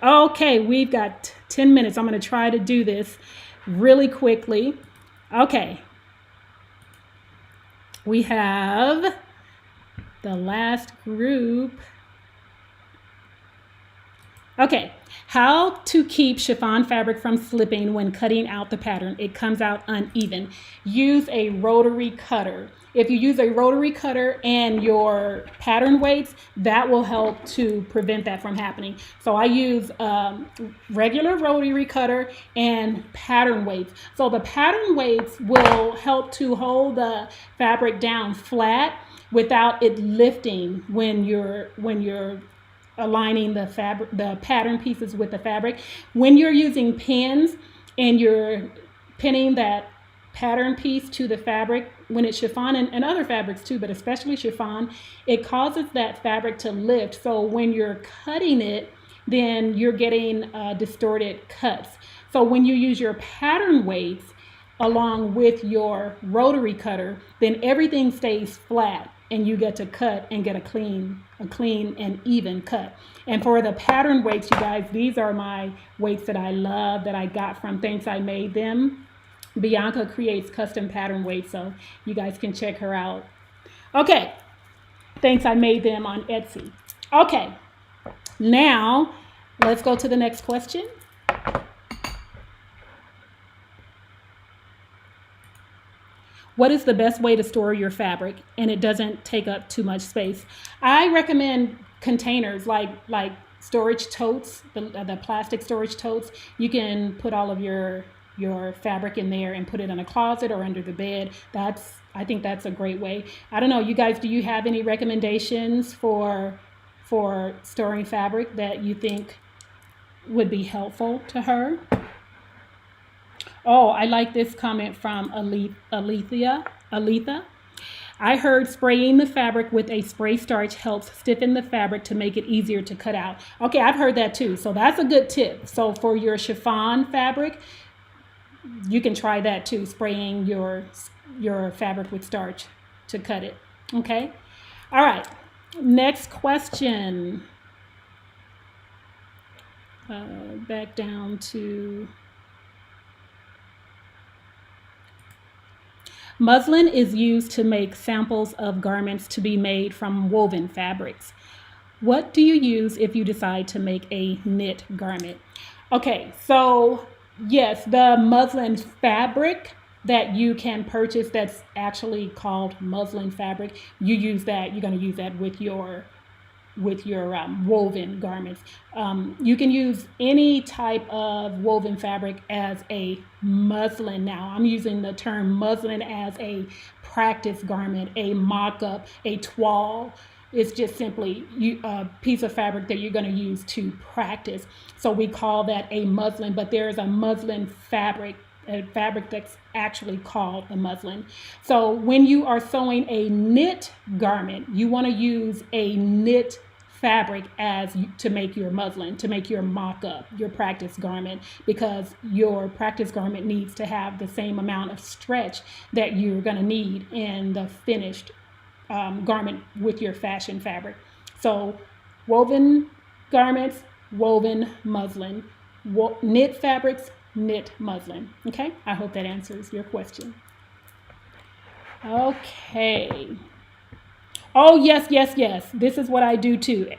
Okay, we've got 10 minutes. I'm going to try to do this really quickly. Okay. We have the last group. Okay. How to keep chiffon fabric from slipping when cutting out the pattern. It comes out uneven. Use a rotary cutter. If you use a rotary cutter and your pattern weights, that will help to prevent that from happening. So I use regular rotary cutter and pattern weights. So the pattern weights will help to hold the fabric down flat without it lifting when you're aligning the pattern pieces with the fabric. When you're using pins and you're pinning that pattern piece to the fabric, when it's chiffon and other fabrics too, but especially chiffon, it causes that fabric to lift. So when you're cutting it, then you're getting distorted cuts. So when you use your pattern weights along with your rotary cutter, then everything stays flat and you get to cut and get a clean and even cut. And for the pattern weights, you guys, these are my weights that I love, that I got from Thanks I Made Them. Bianca creates custom pattern weights, so you guys can check her out. Okay, Thanks I Made Them on Etsy. Okay, now let's go to the next question. What is the best way to store your fabric and it doesn't take up too much space? I recommend containers like storage totes, the plastic storage totes. You can put all of your fabric in there and put it in a closet or under the bed. I think that's a great way. I don't know, you guys, do you have any recommendations for storing fabric that you think would be helpful to her? Oh, I like this comment from Aletha. I heard spraying the fabric with a spray starch helps stiffen the fabric to make it easier to cut out. Okay, I've heard that too. So that's a good tip. So for your chiffon fabric, you can try that too, spraying your fabric with starch to cut it. Okay. All right. Next question. Back down to muslin is used to make samples of garments to be made from woven fabrics. What do you use if you decide to make a knit garment? Okay, so yes, the muslin fabric that you can purchase that's actually called muslin fabric, you use that, you're going to use that with your woven garments. You can use any type of woven fabric as a muslin now. I'm using the term muslin as a practice garment, a mock-up, a toile. It's just simply a piece of fabric that you're going to use to practice. So we call that a muslin, but there is a muslin fabric a fabric that's actually called the muslin. So when you are sewing a knit garment, you want to use a knit fabric to make your muslin, to make your mock-up, your practice garment, because your practice garment needs to have the same amount of stretch that you're going to need in the finished garment with your fashion fabric. So woven garments, woven muslin, knit fabrics, knit muslin. Okay, I hope that answers your question. Okay. Oh, yes, yes, yes. This is what I do too.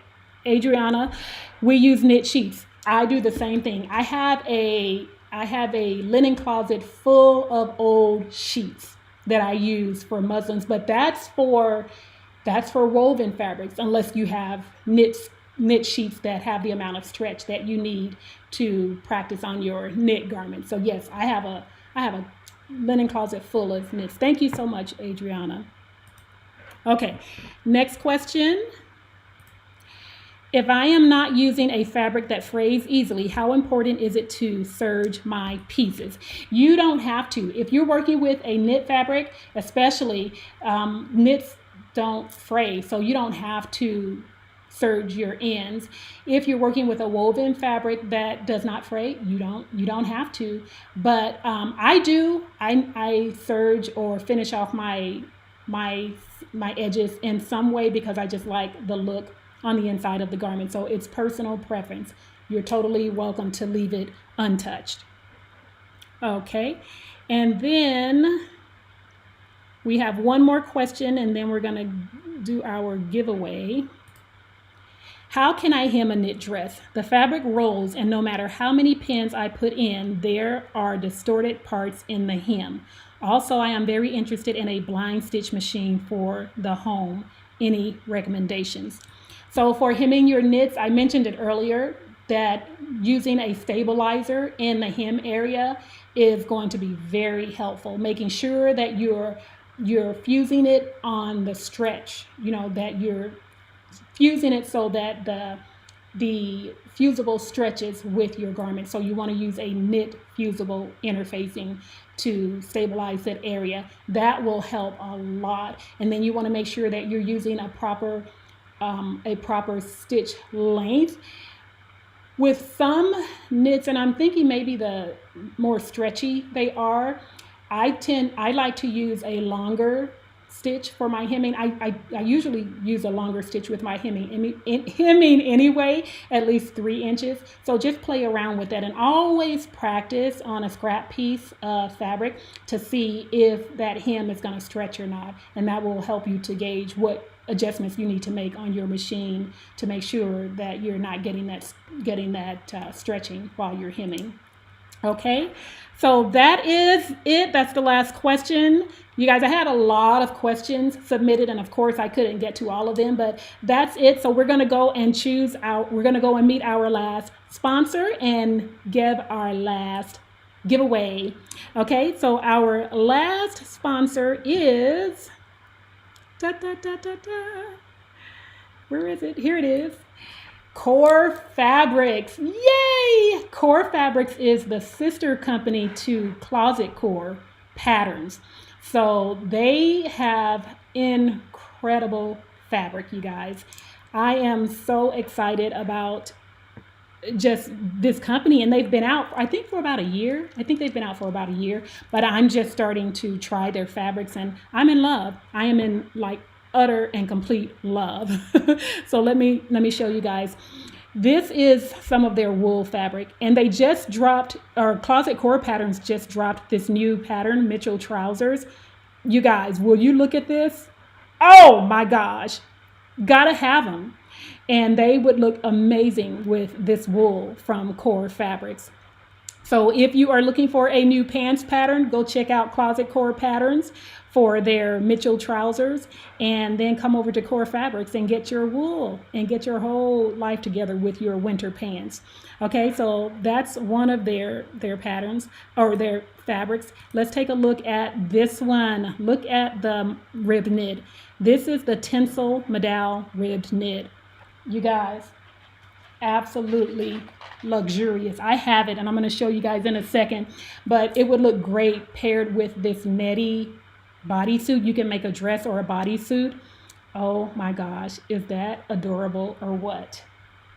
Adriana, we use knit sheets. I do the same thing. I have a linen closet full of old sheets that I use for muslins, but that's for woven fabrics, unless you have knit sheets that have the amount of stretch that you need to practice on your knit garment. So yes, I have a linen closet full of knits. Thank you so much, Adriana. Okay, next question. If I am not using a fabric that frays easily, how important is it to serge my pieces? You don't have to. If you're working with a knit fabric, especially, knits don't fray, so you don't have to serge your ends. If you're working with a woven fabric that does not fray, you don't have to. But I do. I serge or finish off my edges in some way because I just like the look on the inside of the garment. So it's personal preference. You're totally welcome to leave it untouched. Okay, and then we have one more question, and then we're gonna do our giveaway. How can I hem a knit dress? The fabric rolls, and no matter how many pins I put in, there are distorted parts in the hem. Also, I am very interested in a blind stitch machine for the home. Any recommendations? So for hemming your knits, I mentioned it earlier that using a stabilizer in the hem area is going to be very helpful, making sure that you're fusing it on the stretch, that you're fusing it so that the fusible stretches with your garment. So you want to use a knit fusible interfacing to stabilize that area. That will help a lot. And then you want to make sure that you're using a proper stitch length. With some knits, and I'm thinking maybe the more stretchy they are, I like to use a longer stitch for my hemming. I usually use a longer stitch with my hemming anyway, at least 3 inches. So just play around with that, and always practice on a scrap piece of fabric to see if that hem is going to stretch or not, and that will help you to gauge what adjustments you need to make on your machine to make sure that you're not getting that stretching while you're hemming. Okay, so that is it. That's the last question. You guys, I had a lot of questions submitted, and of course I couldn't get to all of them, but that's it. So we're going to go and meet our last sponsor and give our last giveaway. Okay, so our last sponsor is, where is it? Here it is. Core Fabrics. Yay! Core Fabrics is the sister company to Closet Core Patterns. So they have incredible fabric, you guys. I am so excited about just this company, and they've been out, I think, for about a year. But I'm just starting to try their fabrics, and I'm in love. I am in utter and complete love. So let me show you guys. This is some of their wool fabric, and they just dropped, or Closet Core Patterns just dropped this new pattern, Mitchell Trousers. You guys, will you look at this? Oh my gosh, gotta have them. And they would look amazing with this wool from Core Fabrics. So if you are looking for a new pants pattern, go check out Closet Core Patterns for their Mitchell trousers, and then come over to Core Fabrics and get your wool and get your whole life together with your winter pants. Okay, so that's one of their patterns, or their fabrics. Let's take a look at this one. Look at the rib knit. This is the Tinsel Medal ribbed knit. You guys, absolutely luxurious. I have it, and I'm going to show you guys in a second, but it would look great paired with this netty bodysuit. You can make a dress or a bodysuit. Oh my gosh, is that adorable or what?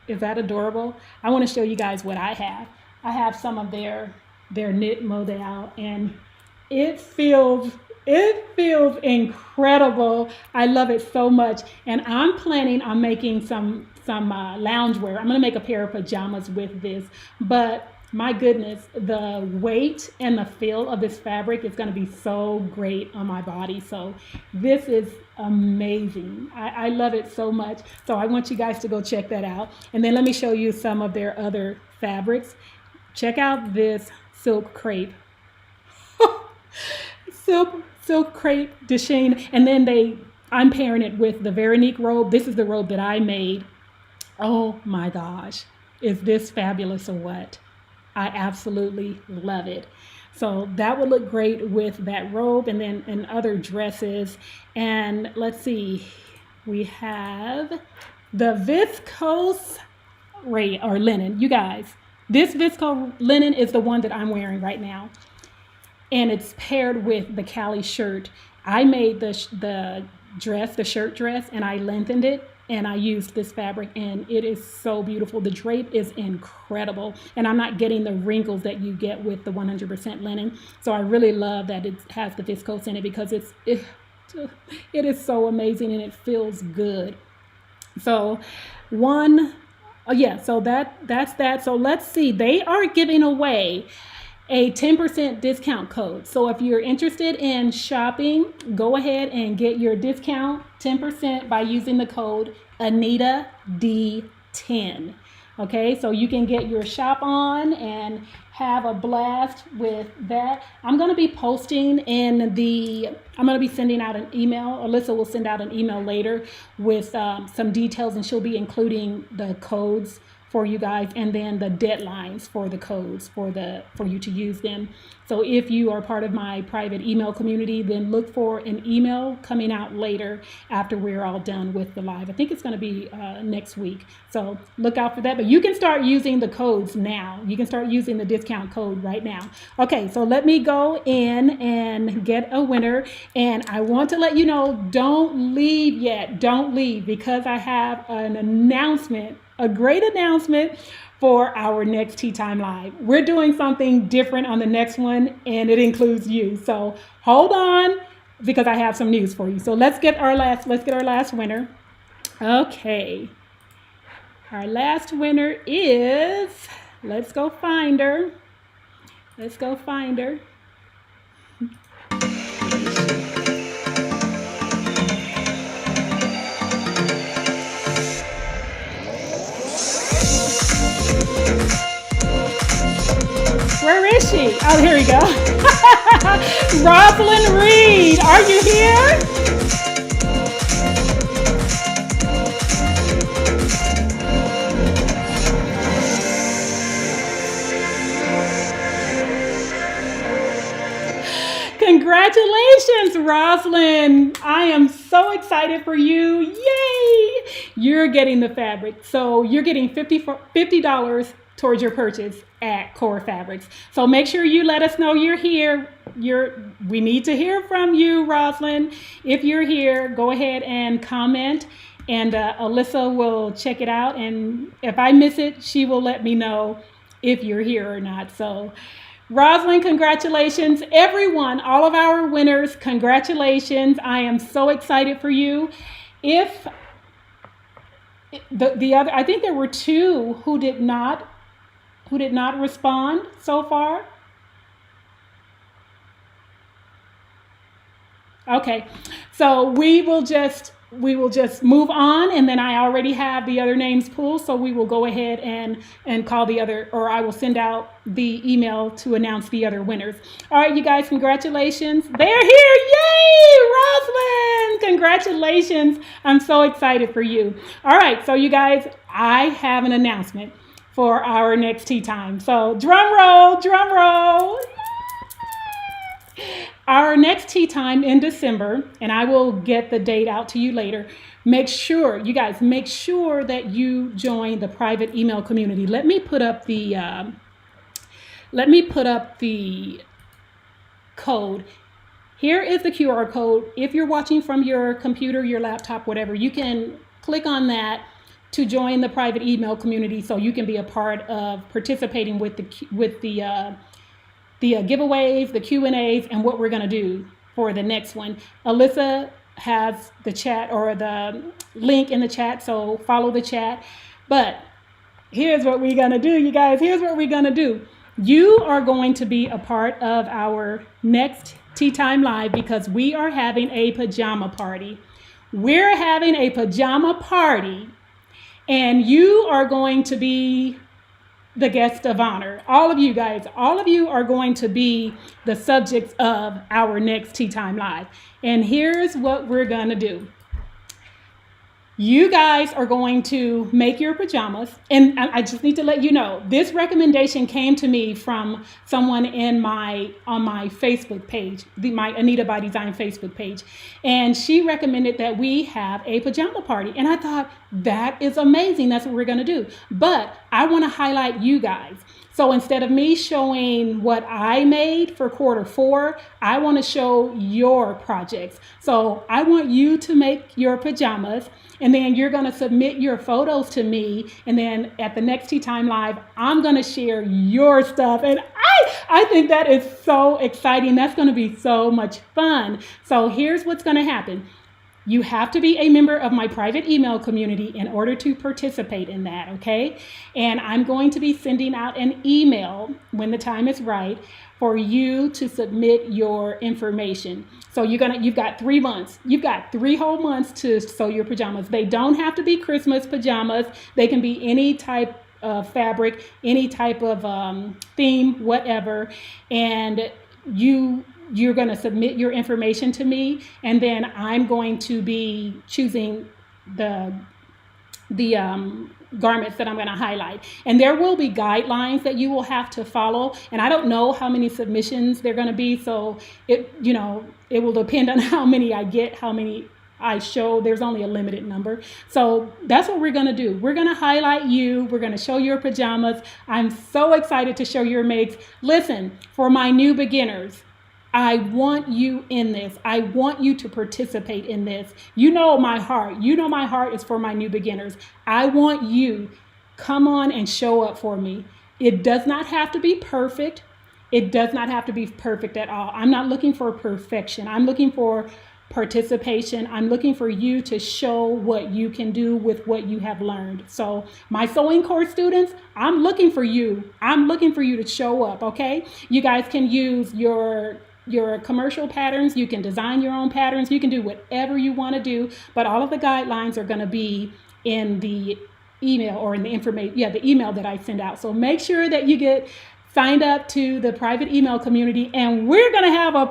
Is that adorable? I want to show you guys what I have. I have some of their knit modal, and it feels incredible. I love it so much, and I'm planning on making some loungewear. I'm gonna make a pair of pajamas with this, but my goodness, the weight and the feel of this fabric is gonna be so great on my body. So this is amazing. I love it so much. So I want you guys to go check that out. And then let me show you some of their other fabrics. Check out this silk crepe. silk crepe de chine. And then I'm pairing it with the Veronique robe. This is the robe that I made. Oh my gosh, is this fabulous or what? I absolutely love it. So that would look great with that robe, and then in other dresses. And let's see, we have the viscose or linen. You guys, this viscose linen is the one that I'm wearing right now, and it's paired with the Cali shirt. I made the shirt dress, and I lengthened it, and I used this fabric, and it is so beautiful. The drape is incredible, and I'm not getting the wrinkles that you get with the 100% linen. So I really love that it has the viscose in it, because it is so amazing, and it feels good. So so that's that. So let's see, they are giving away a 10% discount code. So if you're interested in shopping, go ahead and get your discount 10% by using the code Anita D10. Okay, so you can get your shop on and have a blast with that. I'm going to be posting I'm going to be sending out an email. Alyssa will send out an email later with some details, and she'll be including the codes for you guys, and then the deadlines for the codes for you to use them. So if you are part of my private email community, then look for an email coming out later after we're all done with the live. I think it's going to be next week. So look out for that. But you can start using the codes now. You can start using the discount code right now. Okay, so let me go in and get a winner. And I want to let you know, don't leave yet. Don't leave, because I have an announcement, a great announcement for our next Tea Time Live. We're doing something different on the next one, and it includes you. So hold on, because I have some news for you. So let's get our last winner. Okay. Our last winner is, let's go find her. Let's go find her. Where is she? Oh, here we go. Rosalind Reed, are you here? Congratulations, Rosalind. I am so excited for you. Yay! You're getting the fabric. So you're getting $50 towards your purchase at Core Fabrics. So make sure you let us know you're here. We need to hear from you, Rosalind. If you're here, go ahead and comment, and Alyssa will check it out. And if I miss it, she will let me know if you're here or not. So Rosalind, congratulations. Everyone, all of our winners, congratulations. I am so excited for you. If the other, I think there were two who did not respond so far. Okay, so we will just move on, and then I already have the other names pulled, so we will go ahead and call the other, or I will send out the email to announce the other winners. All right, you guys, congratulations. They're here. Yay, Rosalind! Congratulations. I'm so excited for you. All right, so you guys, I have an announcement for our next tea time. So drum roll, drum roll. Our next tea time in December, and I will get the date out to you later. Make sure, you guys, make sure that you join the private email community. Let me put up the code. Here is the QR code. If you're watching from your computer, your laptop, whatever, you can click on that to join the private email community, so you can be a part of participating with the giveaways, the Q&As, and what we're going to do for the next one. Alyssa has the chat or the link in the chat, so follow the chat. But here's what we're going to do, you guys. Here's what we're going to do. You are going to be a part of our next Tea Time Live because we are having a pajama party. We're having a pajama party, and you are going to be the guest of honor. All of you guys, all of you are going to be the subjects of our next Tea Time Live. And here's what we're going to do. You guys are going to make your pajamas. And I just need to let you know, this recommendation came to me from someone on my Facebook page, my Anita by Design Facebook page. And she recommended that we have a pajama party. And I thought, that is amazing. That's what we're going to do. But I want to highlight you guys. So instead of me showing what I made for Q4, I want to show your projects. So I want you to make your pajamas, and then you're going to submit your photos to me. And then at the next Tea Time Live, I'm going to share your stuff. And I think that is so exciting. That's going to be so much fun. So here's what's going to happen. You have to be a member of my private email community in order to participate in that, okay? And I'm going to be sending out an email when the time is right for you to submit your information. So you've got 3 months. You've got 3 whole months to sew your pajamas. They don't have to be Christmas pajamas. They can be any type of fabric, any type of theme, whatever. And you're going to submit your information to me, and then I'm going to be choosing the garments that I'm going to highlight. And there will be guidelines that you will have to follow. And I don't know how many submissions they're going to be. So it will depend on how many I get, how many I show. There's only a limited number. So that's what we're going to do. We're going to highlight you. We're going to show your pajamas. I'm so excited to show your makes. Listen, for my new beginners, I want you in this. I want you to participate in this. You know my heart. You know my heart is for my new beginners. I want you, come on and show up for me. It does not have to be perfect. It does not have to be perfect at all. I'm not looking for perfection. I'm looking for participation. I'm looking for you to show what you can do with what you have learned. So my sewing course students, I'm looking for you. I'm looking for you to show up, okay? You guys can use your commercial patterns. You can design your own patterns. You can do whatever you want to do, but all of the guidelines are going to be in the email or in the information, the email that I send out. So make sure that you get signed up to the private email community, and we're going to have a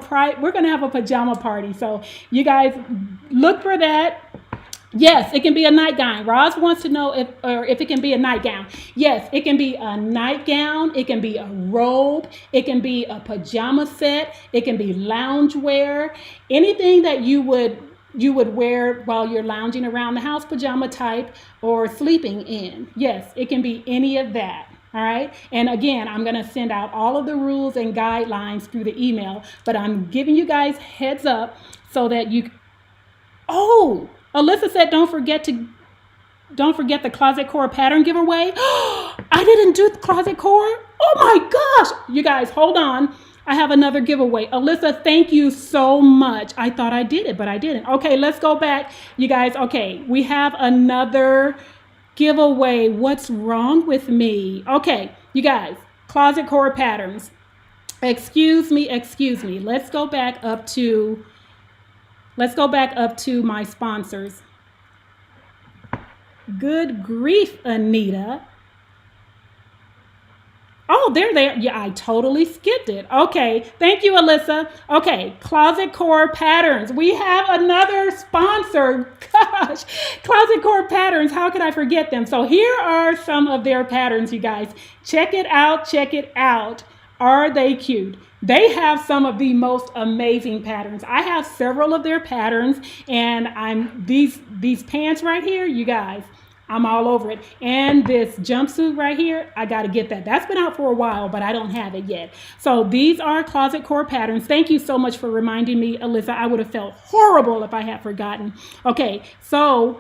pajama party. So you guys look for that. Yes, it can be a nightgown. Roz wants to know if it can be a nightgown. Yes, it can be a nightgown. It can be a robe. It can be a pajama set. It can be loungewear. Anything that you would wear while you're lounging around the house, pajama type, or sleeping in. Yes, it can be any of that. All right. And again, I'm going to send out all of the rules and guidelines through the email, but I'm giving you guys heads up so that you. Oh, Alyssa said, don't forget the closet core pattern giveaway. I didn't do the closet core. Oh my gosh. You guys, hold on. I have another giveaway. Alyssa, thank you so much. I thought I did it, but I didn't. Okay, let's go back. You guys, okay, we have another giveaway. What's wrong with me? Okay, you guys, closet core patterns. Excuse me. Let's go back up to my sponsors. Good grief, Anita. Oh, they're there. Yeah, I totally skipped it. Okay, thank you, Alyssa. Okay, Closet Core Patterns. We have another sponsor. Gosh, Closet Core Patterns. How could I forget them? So here are some of their patterns, you guys. Check it out. Are they cute? They have some of the most amazing patterns. I have several of their patterns, and these pants right here, you guys, I'm all over it. And this jumpsuit right here, I got to get that. That's been out for a while, but I don't have it yet. So these are closet core patterns. Thank you so much for reminding me, Alyssa. I would have felt horrible if I had forgotten. Okay, so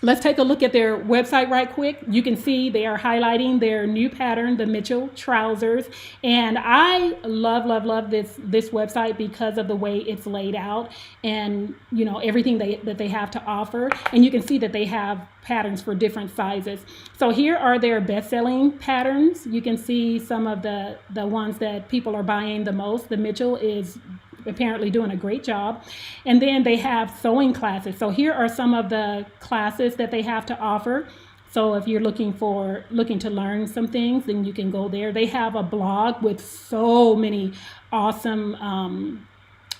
let's take a look at their website right quick. You can see they are highlighting their new pattern, the Mitchell trousers. And I love, love, love this website because of the way it's laid out and, you know, everything that they have to offer. And you can see that they have patterns for different sizes. So here are their best-selling patterns. You can see some of the ones that people are buying the most. The Mitchell is apparently doing a great job. And then they have sewing classes. So here are some of the classes that they have to offer. So if you're looking to learn some things, then you can go there. They have a blog with so many awesome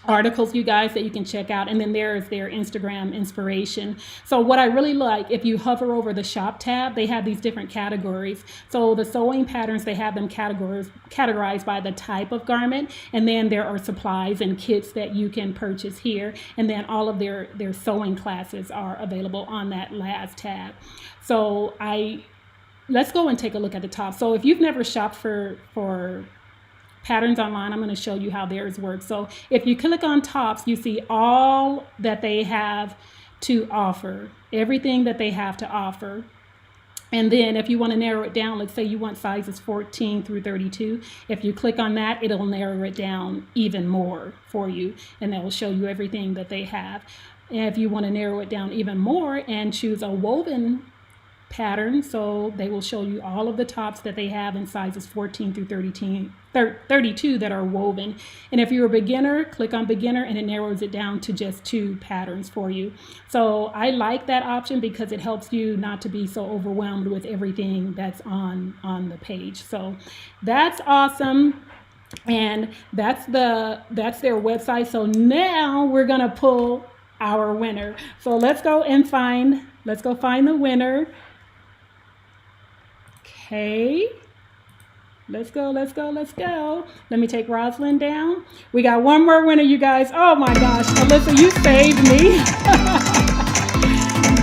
articles, you guys, that you can check out. And then there's their Instagram inspiration. So what I really like, if you hover over the shop tab, they have these different categories. So the sewing patterns, they have them categorized by the type of garment. And then there are supplies and kits that you can purchase here. And then all of their sewing classes are available on that last tab. So let's go and take a look at the top. So if you've never shopped for patterns online, I'm going to show you how theirs works. So if you click on tops, you see all that they have to offer, everything that they have to offer. And then if you want to narrow it down, let's say you want sizes 14 through 32. If you click on that, it'll narrow it down even more for you, and that will show you everything that they have. And if you want to narrow it down even more and choose a woven pattern, so they will show you all of the tops that they have in sizes 14 through 32 that are woven. And if you're a beginner, click on beginner and it narrows it down to just 2 patterns for you. So I like that option because it helps you not to be so overwhelmed with everything that's on the page. So that's awesome. And that's their website. So now we're gonna pull our winner. So let's go find the winner. Okay, let's go. Let me take Rosalind down. We got one more winner, you guys. Oh my gosh, Alyssa, you saved me.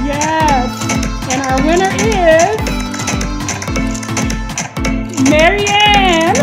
Yes, and our winner is Marianne.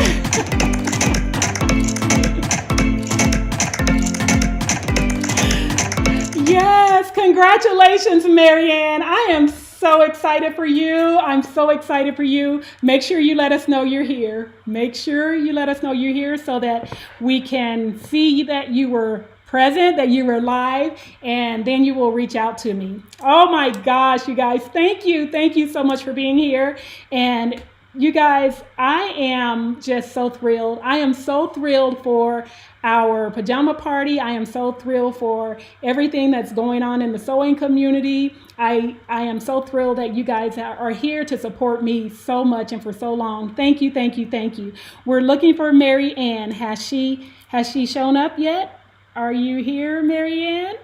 Yes, congratulations, Marianne. I am so excited for you. I'm so excited for you. Make sure you let us know you're here. Make sure you let us know you're here so that we can see that you were present, that you were live, and then you will reach out to me. Oh my gosh, you guys, thank you. Thank you so much for being here. And you guys, I am just so thrilled. I am so thrilled for our pajama party. I am so thrilled for everything that's going on in the sewing community. I am so thrilled that you guys are here to support me so much and for so long. Thank you, thank you, thank you. We're looking for Mary Ann. Has she shown up yet? Are you here, Mary Ann?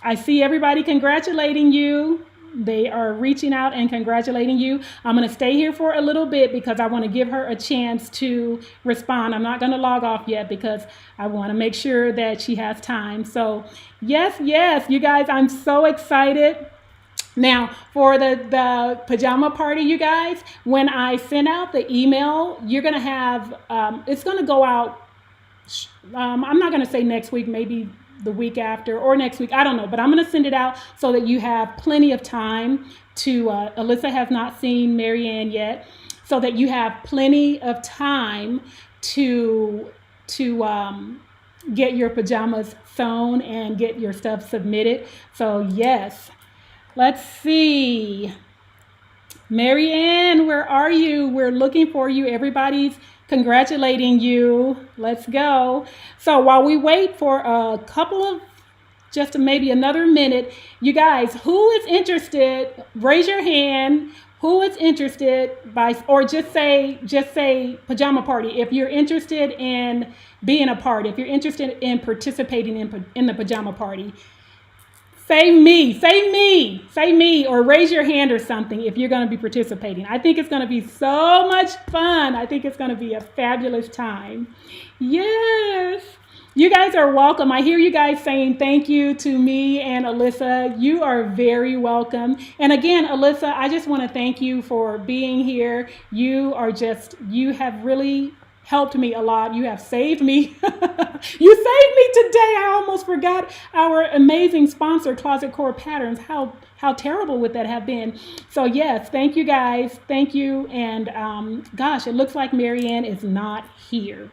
I see everybody congratulating you. They are reaching out and congratulating you. I'm going to stay here for a little bit because I want to give her a chance to respond. I'm not going to log off yet because I want to make sure that she has time. So yes, you guys, I'm so excited. Now, for the pajama party, you guys, when I send out the email, you're going to have, it's going to go out, I'm not going to say next week, maybe the week after or next week, I don't know, but I'm going to send it out so that you have plenty of time to, Alyssa has not seen Marianne yet, so that you have plenty of time to get your pajamas sewn and get your stuff submitted. So yes, let's see. Marianne, where are you? We're looking for you. Everybody's congratulating you. Let's go. So while we wait for a couple of, just maybe another minute, you guys, who is interested, raise your hand. Who is interested or just say pajama party. If you're interested in being a part, if you're interested in participating in the pajama party, Say me, say me, say me, or raise your hand or something if you're going to be participating. I think it's going to be so much fun. I think it's going to be a fabulous time. Yes. You guys are welcome. I hear you guys saying thank you to me and Alyssa. You are very welcome. And again, Alyssa, I just want to thank you for being here. You have really helped me a lot. You have saved me. You saved me today. I almost forgot our amazing sponsor, Closet Core Patterns. How terrible would that have been? So yes, thank you guys. Thank you. And gosh, it looks like Marianne is not here.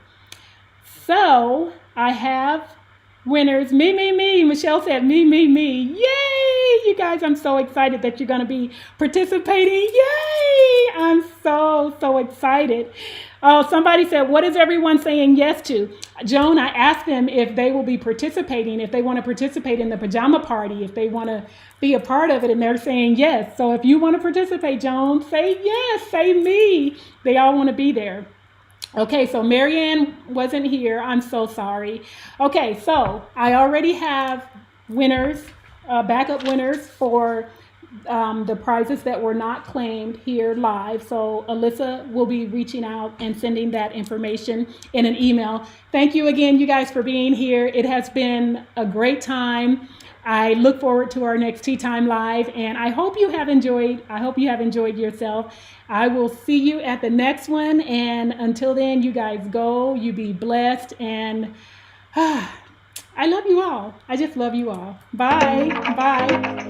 So I have winners. Me. Michelle said me. Yay! You guys, I'm so excited that you're going to be participating. Yay! I'm so excited. Oh, somebody said, what is everyone saying yes to? Joan, I asked them if they will be participating, if they want to participate in the pajama party, if they want to be a part of it, and they're saying yes. So if you want to participate, Joan, say yes, say me. They all want to be there. Okay, so Marianne wasn't here. I'm so sorry. Okay, so I already have winners, backup winners for the prizes that were not claimed here live. So Alyssa will be reaching out and sending that information in an email. Thank you again, you guys, for being here. It has been a great time. I look forward to our next Tea Time Live, and I hope you have enjoyed yourself. I will see you at the next one, and until then, you guys go, you be blessed, and I love you all. I just love you all. Bye.